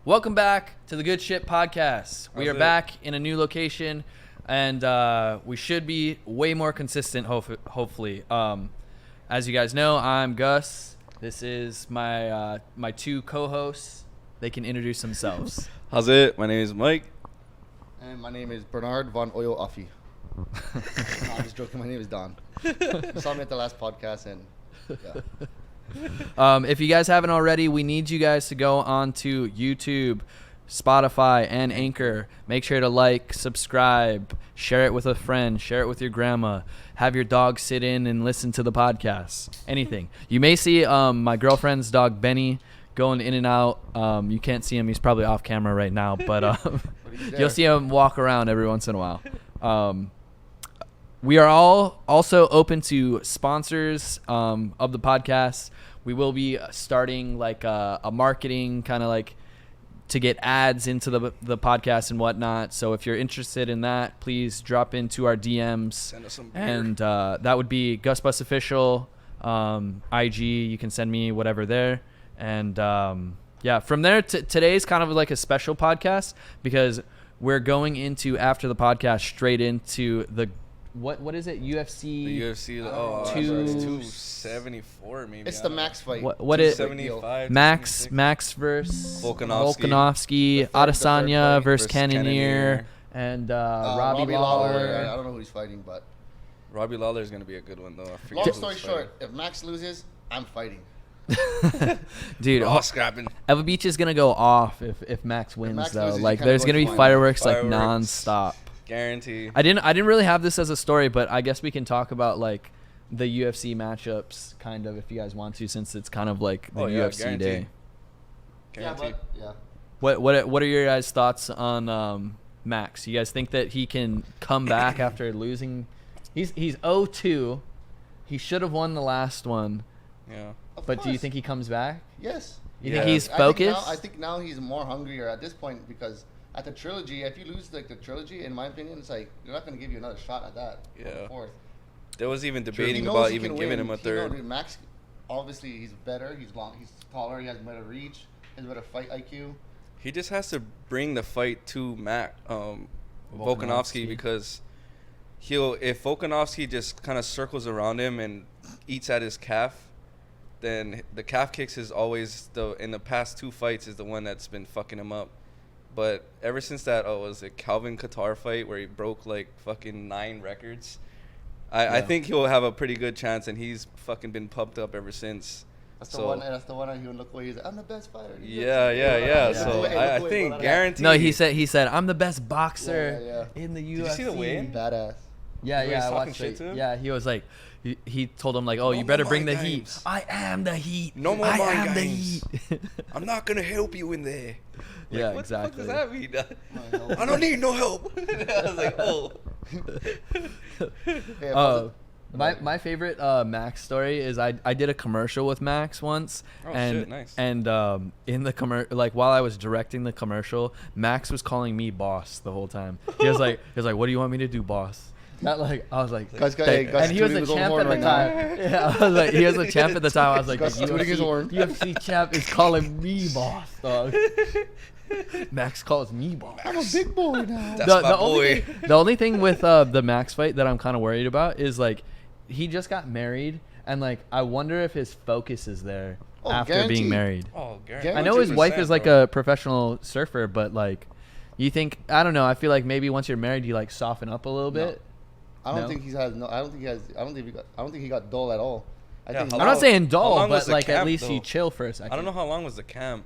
Welcome back to the Good Shit podcast. We are back in a new location, and we should be way more consistent, hopefully. As you guys know, I'm Gus. This is my my two co-hosts. They can introduce themselves. How's it? My name is Mike. And my name is Bernard Von Oyo Affi. No, I'm just joking. My name is Don. You saw me at the last podcast, and yeah. If you guys haven't already, we need you guys to go on to YouTube, Spotify, and Anchor. Make sure to like, subscribe, share it with a friend, share it with your grandma, have your dog sit in and listen to the podcast. Anything. You may see my girlfriend's dog, Benny, going in and out. You can't see him. He's probably off camera right now, but you'll see him walk around every once in a while. We are all also open to sponsors of the podcast. We will be starting like a marketing kind of like to get ads into the podcast and whatnot. So if you're interested in that, please drop into our DMs. Send us some beer. And that would be Gus Bus Official, IG. You can send me whatever there. And yeah, from there, today's kind of like a special podcast because we're going into, after the podcast, straight into the what is it? UFC. The UFC. It's 274 maybe. It's the Max fight. What is 275? Max versus Volkanovski. Adesanya versus Cannonier, and Robbie Lawler. I don't know who he's fighting, but Robbie Lawler is gonna be a good one though. Long story short, if Max loses, I'm fighting. Dude, scrapping. Eva Beach is gonna go off if Max wins, Max though. loses, Like, you kinda there's go gonna be to fireworks like fireworks. nonstop. Guarantee. I didn't really have this as a story, but I guess we can talk about like the UFC matchups, kind of, if you guys want to, since it's kind of like the UFC guarantee. day. Guarantee. Yeah. What are your guys' thoughts on Max? You guys think that he can come back after losing? He's 0-2. He should have won the last one. Yeah. But do you think he comes back? Yes. You think he's focused? I think now he's more hungrier at this point because at the trilogy, if you lose like the trilogy, in my opinion, it's like they're not going to give you another shot at that. Yeah. Fourth. There was even debating He knows about he even can giving win. him a He third. knows Max, obviously, he's better. He's long. He's taller. He has better reach. He has better fight IQ. He just has to bring the fight to Volkanovski because if Volkanovski just kind of circles around him and eats at his calf, then the calf kicks is always in the past two fights is the one that's been fucking him up. But ever since that, was it Calvin Kattar fight where he broke like fucking 9 records? I think he'll have a pretty good chance, and he's fucking been pumped up ever since. That's the one. That's the one. He would look away. He's like, I'm the best fighter. Yeah. So I think guaranteed. No, he said I'm the best boxer in the UFC. Did you see the weigh-in? Badass. Yeah, He was I talking watched shit it. to him? Yeah, he was like, he told him like, oh, No you better more bring the mind heat. games. I am the heat. No more I mind am the games. heat. I'm not gonna help you in there. Yeah, what exactly. the fuck does that mean? I don't need no help. I was like, oh. My favorite Max story is I did a commercial with Max once, and shit, nice. And in the like while I was directing the commercial, Max was calling me boss the whole time. He was like, what do you want me to do, boss? Not like I was like, Gus, and he was a champ at the time. Yeah, I was like, he was a champ at the time. I was like, the Gus tooting his horn. UFC champ is calling me boss, dog. Max calls me boss. I'm a big boy now. That's my boy. The only thing with the Max fight that I'm kind of worried about is like he just got married, and like I wonder if his focus is there after guaranteed. being married. Oh, I know his wife is like a professional surfer, but like you think, I don't know, I feel like maybe once you're married you like soften up a little bit. I don't think he has. No, I don't think he has. I don't think he got dull at all. I think I'm not saying How dull, long was but the like at camp, least though? you chill for a second. I don't know how long was the camp.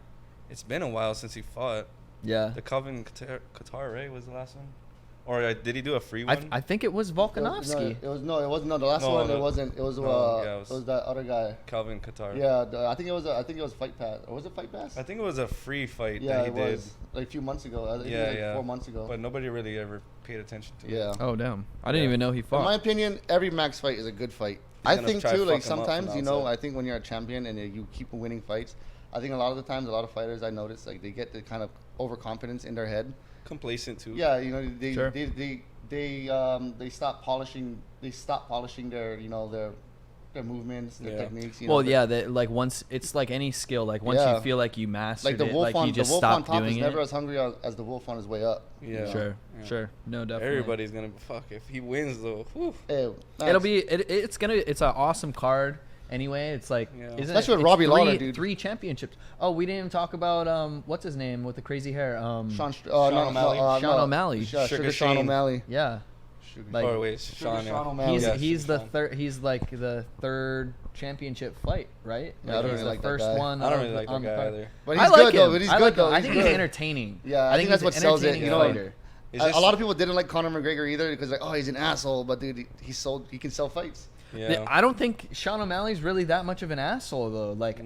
It's been a while since he fought. Yeah. The Calvin Kattar, right, was the last one? Or did he do a free one? I think it was Volkanovski. It wasn't. The last No, one. no. It wasn't. It was. No, yeah, It was that other guy. Calvin Kattar. Yeah, I think it was. I think it was Fight Pass. Or was it Fight Pass? I think it was a free fight Yeah, that he it did. was like a few months ago. I think Yeah, like yeah. 4 months ago. But nobody really ever paid attention to it. Yeah. Oh damn! I didn't Yeah. even know he In fought. my opinion, every Max fight is a good fight. He's I gonna think try too. to Like fuck him up sometimes, from you know, outside. I think when you're a champion and you keep winning fights, I think a lot of the times, a lot of fighters I notice like they get the kind of overconfidence in their head. Complacent too. Yeah, you know, Sure. they stop polishing. They stop polishing their their movements, their techniques. Well, yeah, like once it's like any skill, like once you feel like you mastered like the wolf it, like you just the wolf on stop top doing is it. never as hungry as the wolf on his way up. Yeah. Sure. No, definitely. Everybody's gonna fuck if he wins though. Whew. Hey, It'll be it's an awesome card. Anyway, it's like especially with Robbie Lawler, dude. 3 championships. Oh, we didn't even talk about what's his name with the crazy hair? Sean O'Malley. Sean O'Malley. Sugar Sean O'Malley. Yeah. Like, Sean O'Malley. He's the third. He's like the third championship fight, right? Yeah, I don't really like that first guy. one. I don't really like that guy either. But I he's like good him. though. But he's good though. I think he's entertaining. Yeah, I think that's what sells it. You know, fighter. A lot of people didn't like Conor McGregor either because like, oh, he's an asshole. But dude, he can sell fights. Yeah. I don't think Sean O'Malley's really that much of an asshole though. Like,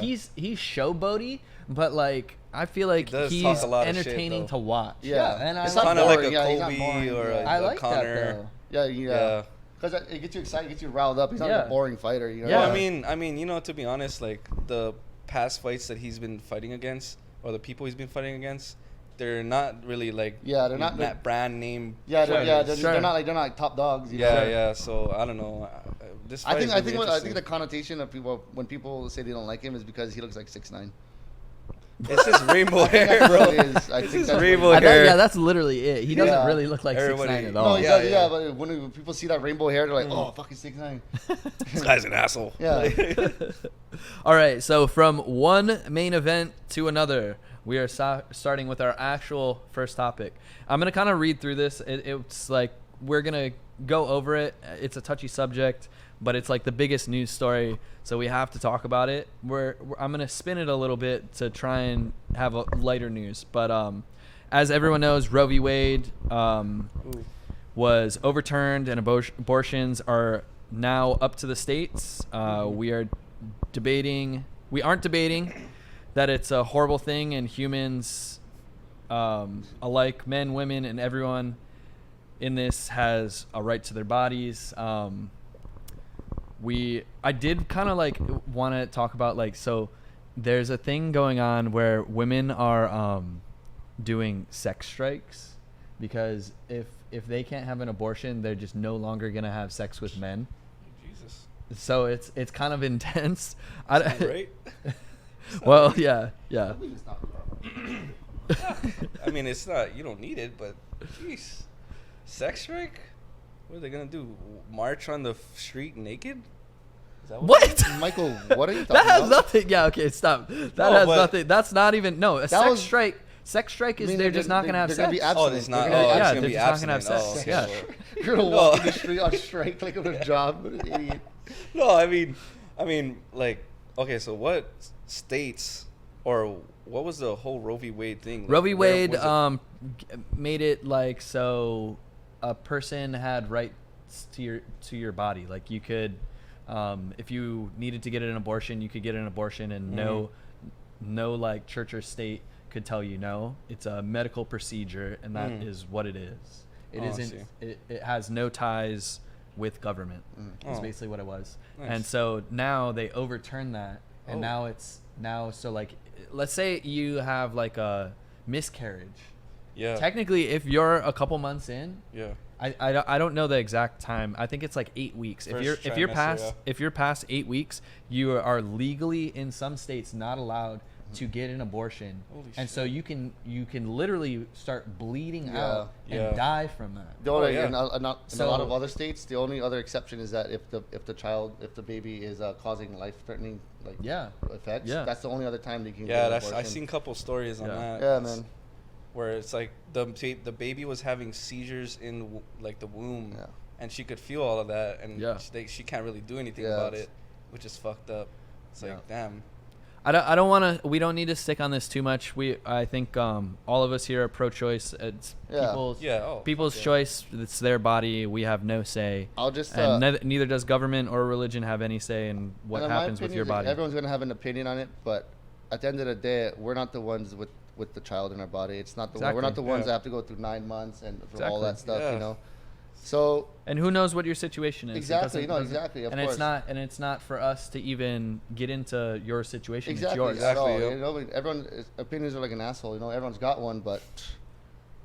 he's showboaty, but like I feel like he's entertaining to watch. Yeah, and it's kind of like a Kobe or I like Conor. that though. Yeah. Because it gets you excited, gets you riled up. He's not like a boring fighter. You know? Yeah. Well, I mean, you know, to be honest, like the past fights that he's been fighting against, or the people he's been fighting against, they're not really like they're not that brand name. They're not like top dogs. You know? Yeah. So I don't know. This fight I think the connotation of people when people say they don't like him is because he looks like 6'9". It's his rainbow hair, bro. It's his rainbow hair. Yeah, that's literally it. He doesn't really look like 6'9" at all. No, he does. Yeah, but when people see that rainbow hair, they're like, "Oh, fucking 6'9". This guy's an asshole. Yeah. All right, so from one main event to another, we are starting with our actual first topic. I'm gonna kind of read through this. It's like we're gonna go over it. It's a touchy subject, but it's like the biggest news story, so we have to talk about it. I'm gonna spin it a little bit to try and have a lighter news. But as everyone knows, Roe v. Wade was overturned, and abortions are now up to the states. We aren't debating that it's a horrible thing, and humans alike, men, women, and everyone in this has a right to their bodies. I did kind of like want to talk about like, so there's a thing going on where women are doing sex strikes because if they can't have an abortion, they're just no longer gonna have sex with men. Jesus. So it's kind of intense. Right? Well, yeah. I mean, it's not. You don't need it, but jeez, sex strike. What are they gonna do? March on the street naked? Is that what? Michael, what are you talking That has about? nothing. Yeah, okay, stop. That has nothing. That's not even. No, a sex strike. Sex strike is they're just not gonna have sex. Gonna be abstinent. It's not. Yeah, it's they're gonna be just not gonna have abstinent. sex. Okay, Yeah. sure. You're gonna walk in the street on strike like on a job. What an idiot. No, I mean, like, okay, so what states or what was the whole Roe v. Wade thing? Like, Roe v. Wade made it like so a person had rights to your body. Like you could, if you needed to get an abortion, you could get an abortion, and no like church or state could tell you no. It's a medical procedure, and that is what it is. It isn't. It has no ties with government. It's basically what it was. Nice. And so now they overturned that, and now so like, let's say you have like a miscarriage. Yeah. Technically, if you're a couple months in, Yeah. I don't know the exact time. I think it's like 8 weeks. If you're past 8 weeks, you are legally in some states not allowed to get an abortion. Holy and shit. so you can literally start bleeding out and die from that. The only, yeah. in a lot of other states, the only other exception is that if the baby is causing life-threatening effects, that's the only other time they can get an abortion. I've seen a couple stories on that. Yeah, man. Where it's like the baby was having seizures in like the womb, and she could feel all of that, and she can't really do anything about it, which is fucked up. It's like, damn. I don't want to. We don't need to stick on this too much. I think all of us here are pro-choice. It's people's choice. It's their body. We have no say. I'll just and neither does government or religion have any say in what happens with your body. Everyone's gonna have an opinion on it, but at the end of the day, we're not the ones with the child in our body. It's not the we're not the ones that have to go through 9 months and through all that stuff, you know. So and who knows what your situation is? Exactly, exactly. Of course. It's not for us to even get into your situation. Exactly, it's yours. You know, everyone's opinions are like an asshole. You know, everyone's got one, but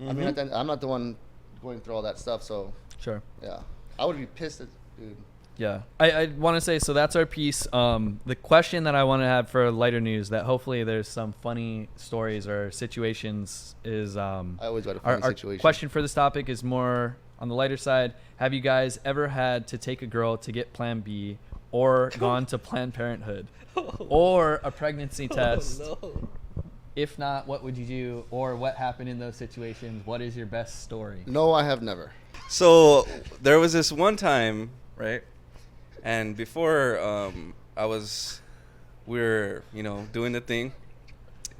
I mean, I'm not the one going through all that stuff. So sure. Yeah, I would be pissed, dude. Yeah. I want to say, so that's our piece. The question that I want to have for lighter news, that hopefully there's some funny stories or situations, is I always got a funny situation. Our question for this topic is more on the lighter side. Have you guys ever had to take a girl to get Plan B, or gone to Planned Parenthood, or a pregnancy test? No. If not, what would you do, or what happened in those situations? What is your best story? No, I have never. So there was this one time, right? And before we were, doing the thing.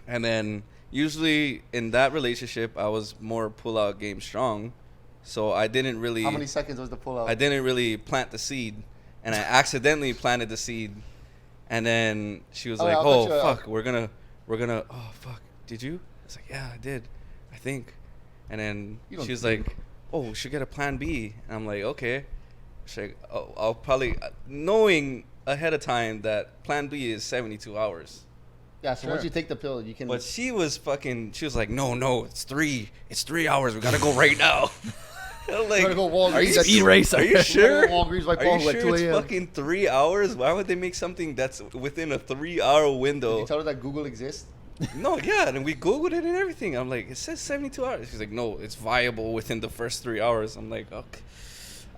And then usually in that relationship, I was more pull-out game strong. So I didn't really... How many seconds was the pull-out? I didn't really plant the seed. And I accidentally planted the seed. And then she was like, fuck, we're gonna, oh, fuck, did you? I was like, yeah, I did, I think. And then she was like, oh, we should get a Plan B. And I'm like, okay. She's like, oh, I'll probably, knowing ahead of time that Plan B is 72 hours. Yeah, so once you take the pill, you can... But she was like, no, it's 3 hours. We gotta go right now. I'm like, go Walgreens. Are you speed racer? Are you sure? Walgreens Are you sure it's fucking 3 hours? Why would they make something that's within a 3-hour window? Did you tell her that Google exists? No, yeah, and we Googled it and everything. I'm like, it says 72 hours. She's like, no, it's viable within the first 3 hours. I'm like, okay.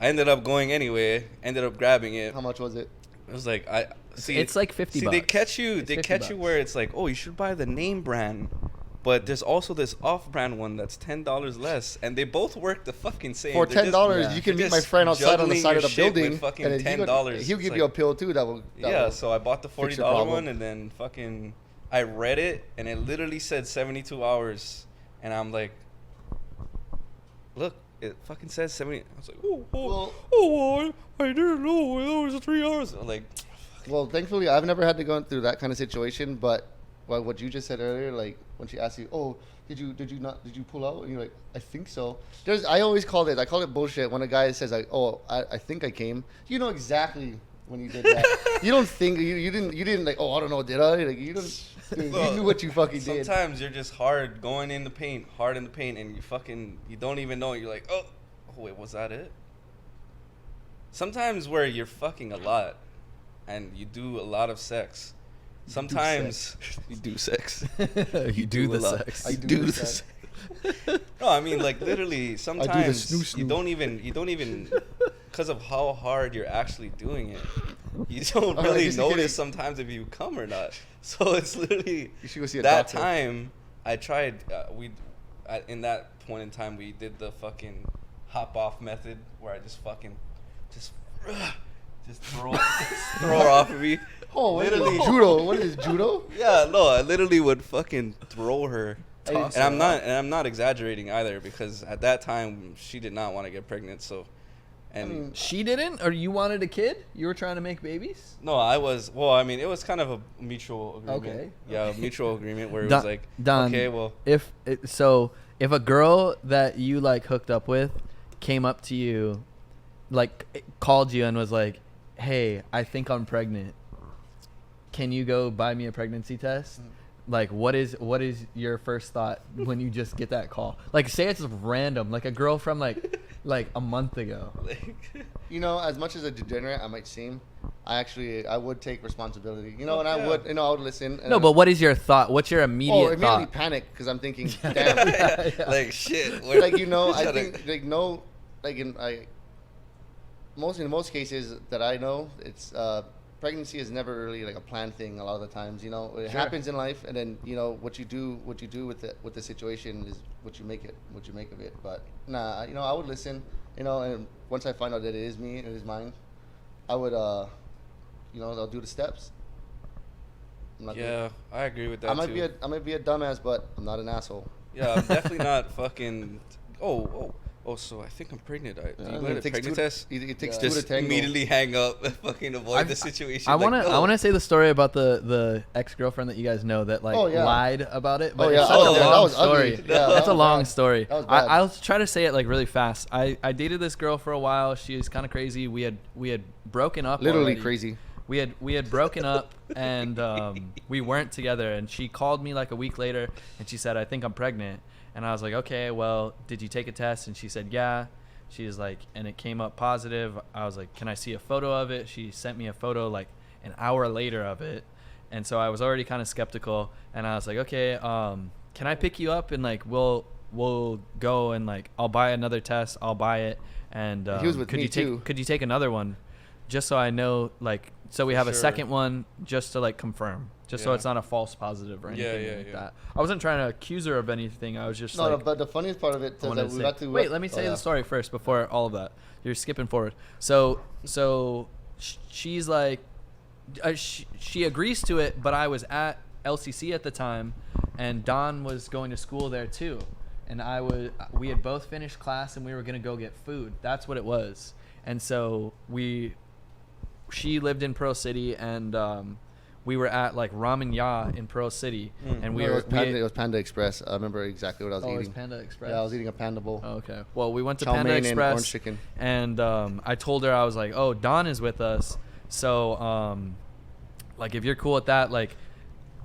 I ended up going anyway. Ended up grabbing it. How much was it? It was like, it's like $50. See, they catch you. They catch you where it's like, oh, you should buy the name brand, but there's also this off-brand one that's $10 less, and they both work the fucking same. For $10, you can meet my friend outside on the side of the building, fucking and $10. He'll give you a pill too. So I bought the $40 one, and then fucking I read it, and it literally said 72 hours, and I'm like, look. It fucking says 70. I was like, I didn't know it was 3 hours. I'm like, well, thankfully, I've never had to go through that kind of situation. But what you just said earlier, like when she asked you, oh, did you pull out? And you're like, I think so. I always call it bullshit when a guy says like, oh, I think I came. You know exactly when you did that. You don't think you didn't like, oh, I don't know, did I? Like you don't. Dude, you knew what you fucking did. Sometimes you're just hard in the paint, and you don't even know. You're like, oh wait, was that it? Sometimes where you're fucking a lot, and you do a lot of sex. Sometimes you do sex. You do the sex. I do the sex. No, I mean like literally. Sometimes you don't even, because of how hard you're actually doing it. You don't really notice sometimes if you come or not. So it's literally you should go see a that doctor. Time I tried. In that point in time, we did the fucking hop off method where I just throw her off of me. Oh, literally judo. What is judo? Yeah, no, I literally would fucking throw her. And I'm not exaggerating either, because at that time she did not want to get pregnant. So. And she didn't, or you wanted a kid? You were trying to make babies? No, I was. Well, I mean, it was kind of a mutual agreement. Okay. Yeah, a mutual agreement where it was like, Don, okay, well, if a girl that you like hooked up with came up to you, like called you and was like, "Hey, I think I'm pregnant. Can you go buy me a pregnancy test?" Like, what is your first thought when you just get that call? Like, say it's random, like a girl from like a month ago. You know, as much as a degenerate I might seem, I would take responsibility. You know, and I would listen. No, but what is your thought? What's your immediate thought? Immediately panic, because I'm thinking, damn. Yeah. Like shit. Like, you know, I think like no, like in most cases that I know, it's pregnancy is never really like a planned thing. A lot of the times, you know, it happens in life, and then you know what you do with the situation is what you make of it. But nah, you know, I would listen. You know, and once I find out that it is me, it is mine, I would, you know, I'll do the steps. I agree with that. I might be a dumbass, but I'm not an asshole. Yeah, I'm definitely not fucking. Oh, so I think I'm pregnant. Do you want a pregnant test? It takes two to tango. Immediately hang up and fucking avoid the situation. I want to say the story about the ex-girlfriend that you guys know that lied about it. But it's such a long story. That's a long story. I'll try to say it like really fast. I dated this girl for a while. She was kind of crazy. We had broken up. Literally already. Crazy. We had broken up, and we weren't together. And she called me like a week later, and she said, "I think I'm pregnant." And I was like, okay, well, did you take a test? And she said, yeah. she's like, and it came up positive. I was like, can I see a photo of it? She sent me a photo like an hour later of it. And so I was already kind of skeptical, and I was like, okay, can I pick you up and like we'll go and like I'll buy another test, I'll buy it, and he was with could me you take too. could you take another one, just so I know, like, so we have a second one just to like confirm, just so it's not a false positive or anything like that. I wasn't trying to accuse her of anything. I was just but the funniest part of it is that we got to wait. Let me tell you the story first before all of that. You're skipping forward. So she's like. She agrees to it, but I was at LCC at the time, and Don was going to school there too, and we had both finished class and we were gonna go get food. That's what it was. And so she lived in Pearl City, and we were at like Ramen Ya in Pearl City, and it was Panda Express. I remember exactly what I was eating. It was Panda Express. Yeah, I was eating a Panda bowl. Oh, okay. Well, we went to Chow Panda mein Express, and orange chicken. And I told her, I was like, oh, Don is with us. So, like, if you're cool with that, like,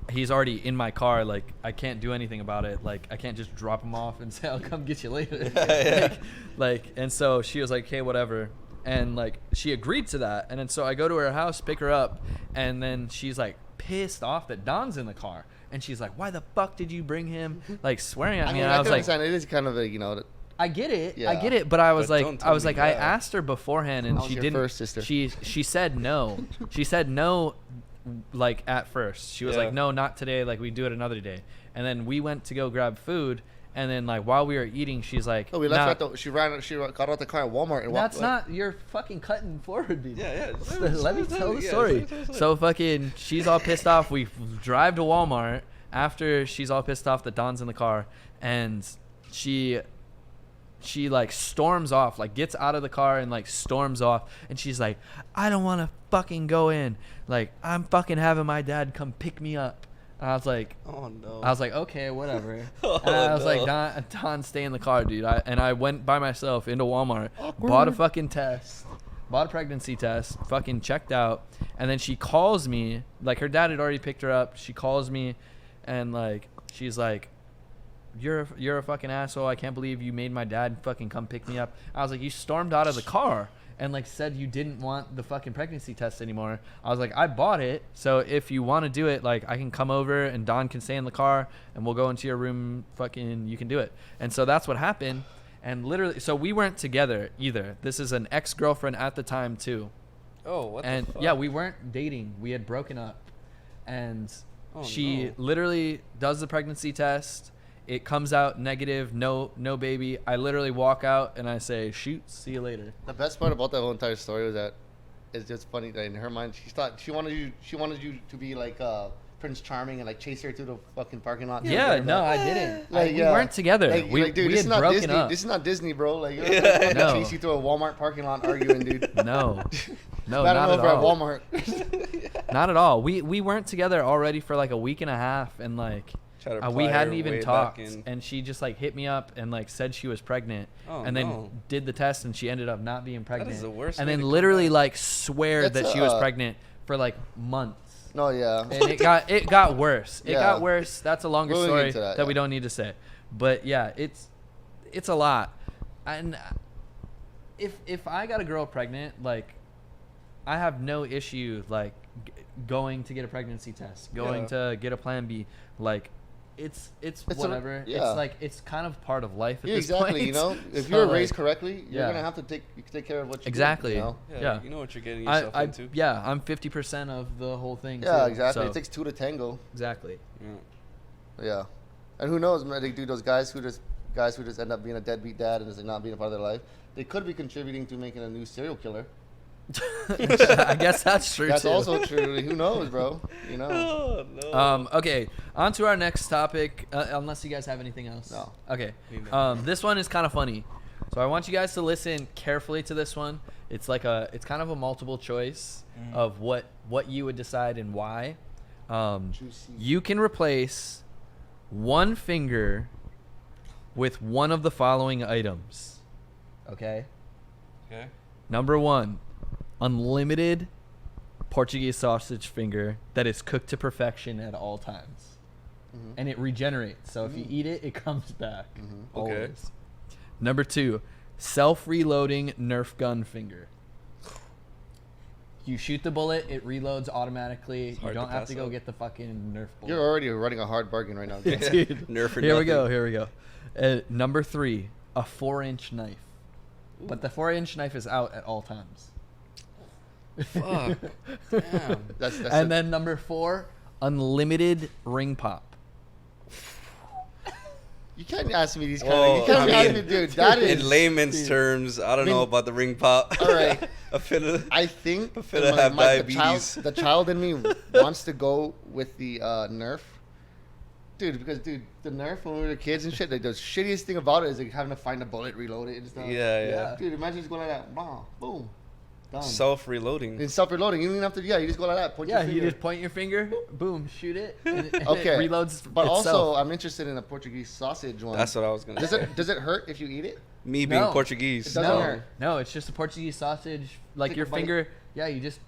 he's already in my car. Like, I can't do anything about it. Like, I can't just drop him off and say, I'll come get you later. And so she was like, okay, whatever. And, like, she agreed to that. And then so I go to her house, pick her up, and then she's, like, pissed off that Don's in the car. And she's like, why the fuck did you bring him? Like, swearing at me. And I was like, it is kind of a, you know... I get it. Yeah. I get it. But I was But like, I asked her beforehand, and she didn't. First sister. She said no. She said no, like, at first. She was like, no, not today. Like, we do it another day. And then we went to go grab food, and then like while we were eating, she's like, oh, we left right. She got out the car at Walmart and walked. That's not. You're fucking cutting forward, dude. Yeah. Let me tell the story. So fucking, she's all pissed off. We drive to Walmart after she's all pissed off that Don's in the car, and she like storms off, like gets out of the car and like storms off, and she's like, I don't want to fucking go in, like I'm fucking having my dad come pick me up. And I was like, oh no. I was like, okay, whatever. And I was like, Don, stay in the car, dude. I went by myself into Walmart, bought a fucking test, bought a pregnancy test, fucking checked out, and then she calls me, like her dad had already picked her up. She calls me, and like she's like, You're a fucking asshole. I can't believe you made my dad fucking come pick me up. I was like, you stormed out of the car and like said you didn't want the fucking pregnancy test anymore. I was like, I bought it, so if you want to do it, like I can come over and Don can stay in the car and we'll go into your room, fucking you can do it. And so that's what happened. And literally, so we weren't together either. This is an ex-girlfriend at the time too. Oh, what and the fuck? Yeah, we weren't dating. We had broken up. And she literally does the pregnancy test. It comes out negative, no baby. I literally walk out and I say, shoot, see you later. The best part about that whole entire story was that it's just funny that in her mind she wanted you to be like Prince Charming and like chase her through the fucking parking lot. Yeah, no, I didn't. We weren't together. Like, we dude, had broken Disney. up. This is not Disney, bro. Like, you're not No. chase you through a Walmart parking lot arguing, dude. No, Not not at over all. at Walmart. Not at all. We weren't together already for like a week and a half, and like we hadn't even talked, and she just like hit me up and like said she was pregnant, and then did the test, and she ended up not being pregnant. That is the worst. And way then to literally like swear that she was pregnant for like months. No, yeah. And it got worse. It Yeah. got worse. That's a longer We'll story get to that, that we don't need to say. But yeah, it's a lot. And if I got a girl pregnant, like I have no issue like going to get a pregnancy test, going to get a plan B, like it's whatever. It's like it's kind of part of life at this point. Exactly, you know, if you're raised correctly, you're gonna have to take care of what you do, you know? Yeah, you know what you're getting yourself into. Yeah, I'm 50% of the whole thing. Yeah, too, exactly. so. It takes two to tango. Exactly. Yeah, and who knows, man? They do those guys who just end up being a deadbeat dad and just not being a part of their life. They could be contributing to making a new serial killer. I guess that's true. That's too. also true. Who knows, bro? You know. Oh, no. Okay, on to our next topic. Unless you guys have anything else. No. Okay. This one is kind of funny, so I want you guys to listen carefully to this one. It's kind of a multiple choice of what you would decide and why. You can replace one finger with one of the following items. Okay. Okay. Number 1, unlimited Portuguese sausage finger that is cooked to perfection at all times. And it regenerates. So if you eat it, it comes back. Okay. Always. Number 2, self-reloading Nerf gun finger. You shoot the bullet, it reloads automatically. You hard don't to have pass to go up. get the fucking Nerf bullet. You're already running a hard bargain right now. Dude. Nerf for Here we go. nothing. Here we go. Number 3, a 4-inch knife. But the 4-inch knife is out at all times. Fuck. Damn. That's And then number 4, unlimited ring pop. you can't ask me these kind Whoa, of. You can't I ask mean, me, dude. That is. In layman's terms, I don't mean, know about the ring pop. all right. I finna, I think I finna have diabetes. the child in me wants to go with the Nerf. Dude, because the Nerf when we were kids and shit, like the shittiest thing about it is like having to find a bullet, reload it and stuff. Yeah. Dude, imagine just going like that, wow, boom, done. Self-reloading. It's self-reloading. You don't even have to. Yeah, you just go like that. Point Yeah, your you finger. just point your finger, boom, shoot it, and it Okay. reloads But itself. also, I'm interested in a Portuguese sausage one. That's what I was gonna Does say. it hurt if you eat it? Me being No. Portuguese. It doesn't no, hurt. no, it's just a Portuguese sausage. Like Take your a bite. finger, yeah, you just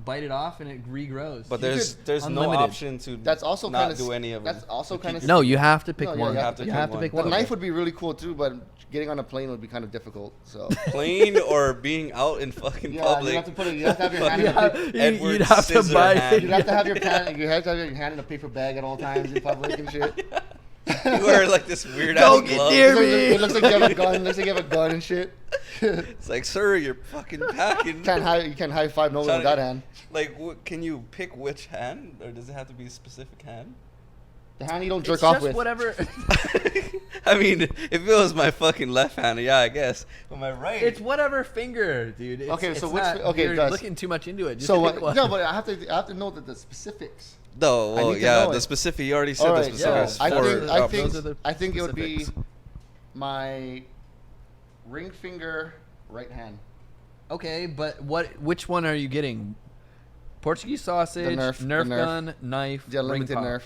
bite it off and it regrows. But You there's no unlimited. option to That's also not kind of. do any of them. That's also kind of. No, you have to pick No, yeah, one. you have to you pick have to one. pick The one. knife would be really cool too, but getting on a plane would be kind of difficult. So. Plane or being out in fucking Yeah, public. you have to put it. You have to have your hand in a Yeah, paper. Edward you'd have to Scissorhand. buy. You have to have your pen. You have to have your hand in a paper bag at all times in public and shit. You wear like this weird Don't ass get glove. near It looks like you have a gun. It looks like you have a gun and shit. It's like, sir, you're fucking packing. You can't high five no one with that hand. Like, can you pick which hand, or does it have to be a specific hand? The hand you don't jerk It's off just with. whatever. I mean, if it was my fucking left hand, yeah, I guess. But my right. It's whatever finger, dude. It's, Okay, so it's which not, fi- okay, you're Gus. looking too much into it. Just So pick what? one. No, but I have to know the specifics. No, I well, need to yeah, know the it. specific. You already said All the right, specifics. yeah. I for- think I Those think are the I think it would be specifics. my ring finger right hand. Okay, but which one are you getting? Portuguese sausage, Nerf, the Nerf Nerf. gun, knife, The unlimited ring pop. Nerf.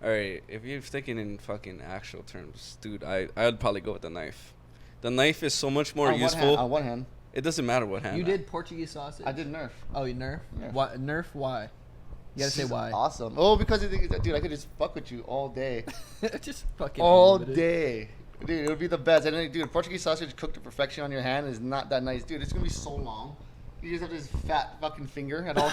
All right, if you're thinking in fucking actual terms, dude, I'd probably go with the knife. The knife is so much more On one useful. hand, on one hand, It doesn't matter what hand. You did Portuguese sausage. I did Nerf. Oh, you Nerf? Nerf. Why, Nerf? Why? You gotta say why. Awesome. Oh, because dude, I could just fuck with you all day, Just fucking all unlimited. day. Dude, it would be the best. And then, dude, Portuguese sausage cooked to perfection on your hand is not that nice, dude. It's gonna be so long. You just have this fat fucking finger at all.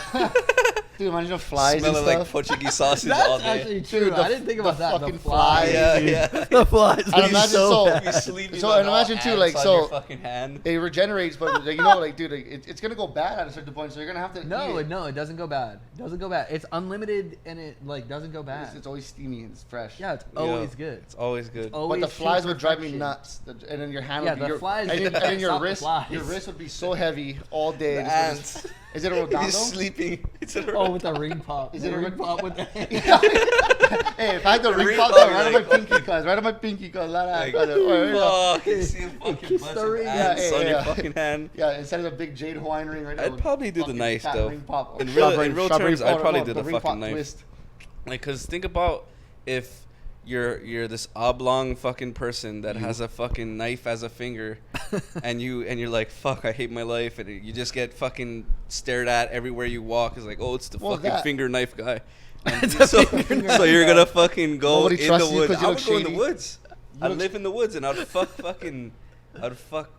Dude, imagine the flies Smelling and like stuff. Portuguese sausage all That's day. actually true. Dude, I didn't think about that. fucking The flies. Yeah, dude. yeah. The flies. And would be imagine so so- bad. You sleeping So, on and all imagine too, ants like, on so- your fucking hand. It regenerates, but like, you know, like, dude, like, it's gonna go bad at a certain point, so you're gonna have to. No, eat it. no, it doesn't go bad. It doesn't go bad. It's unlimited and it like doesn't go It's, bad. it's always steamy and it's fresh. Yeah, it's Yeah, always good. It's always good. Always But the to flies would drive me perfection. nuts. And then your hand Yeah, would be the your, flies- and then your Stop the wrist, flies. your wrist would be so heavy all day. The Just with ants. this- Is it a You're redondo? sleeping. It's a Oh, with the ring pop. Is it The a ring ring- pop with the Hey, if I had the ring Ring pop, pop, right on like, my pinky, cuz. Right on my pinky, cuz. like, Yeah, fuck, you see a fucking Kiss bunch the of ring. ants Yeah, on your yeah. fucking hand. instead of a big jade Hawaiian ring right now. I'd probably do the fucking knife, fat though. ring pop. In real Strawberry- terms, I'd oh, probably no, do the ring pop fucking knife. twist. Like, cause think about if you're this oblong fucking person that has a fucking knife as a finger, and you're like, fuck, I hate my life, and you just get fucking stared at everywhere you walk. It's like, oh, it's the Well, fucking that- finger knife guy. And It's a so, finger so you're gonna fucking go Nobody in the trusts you woods. 'cause you I look would go in the shady. woods. You I'd look live in the woods and I'd fuck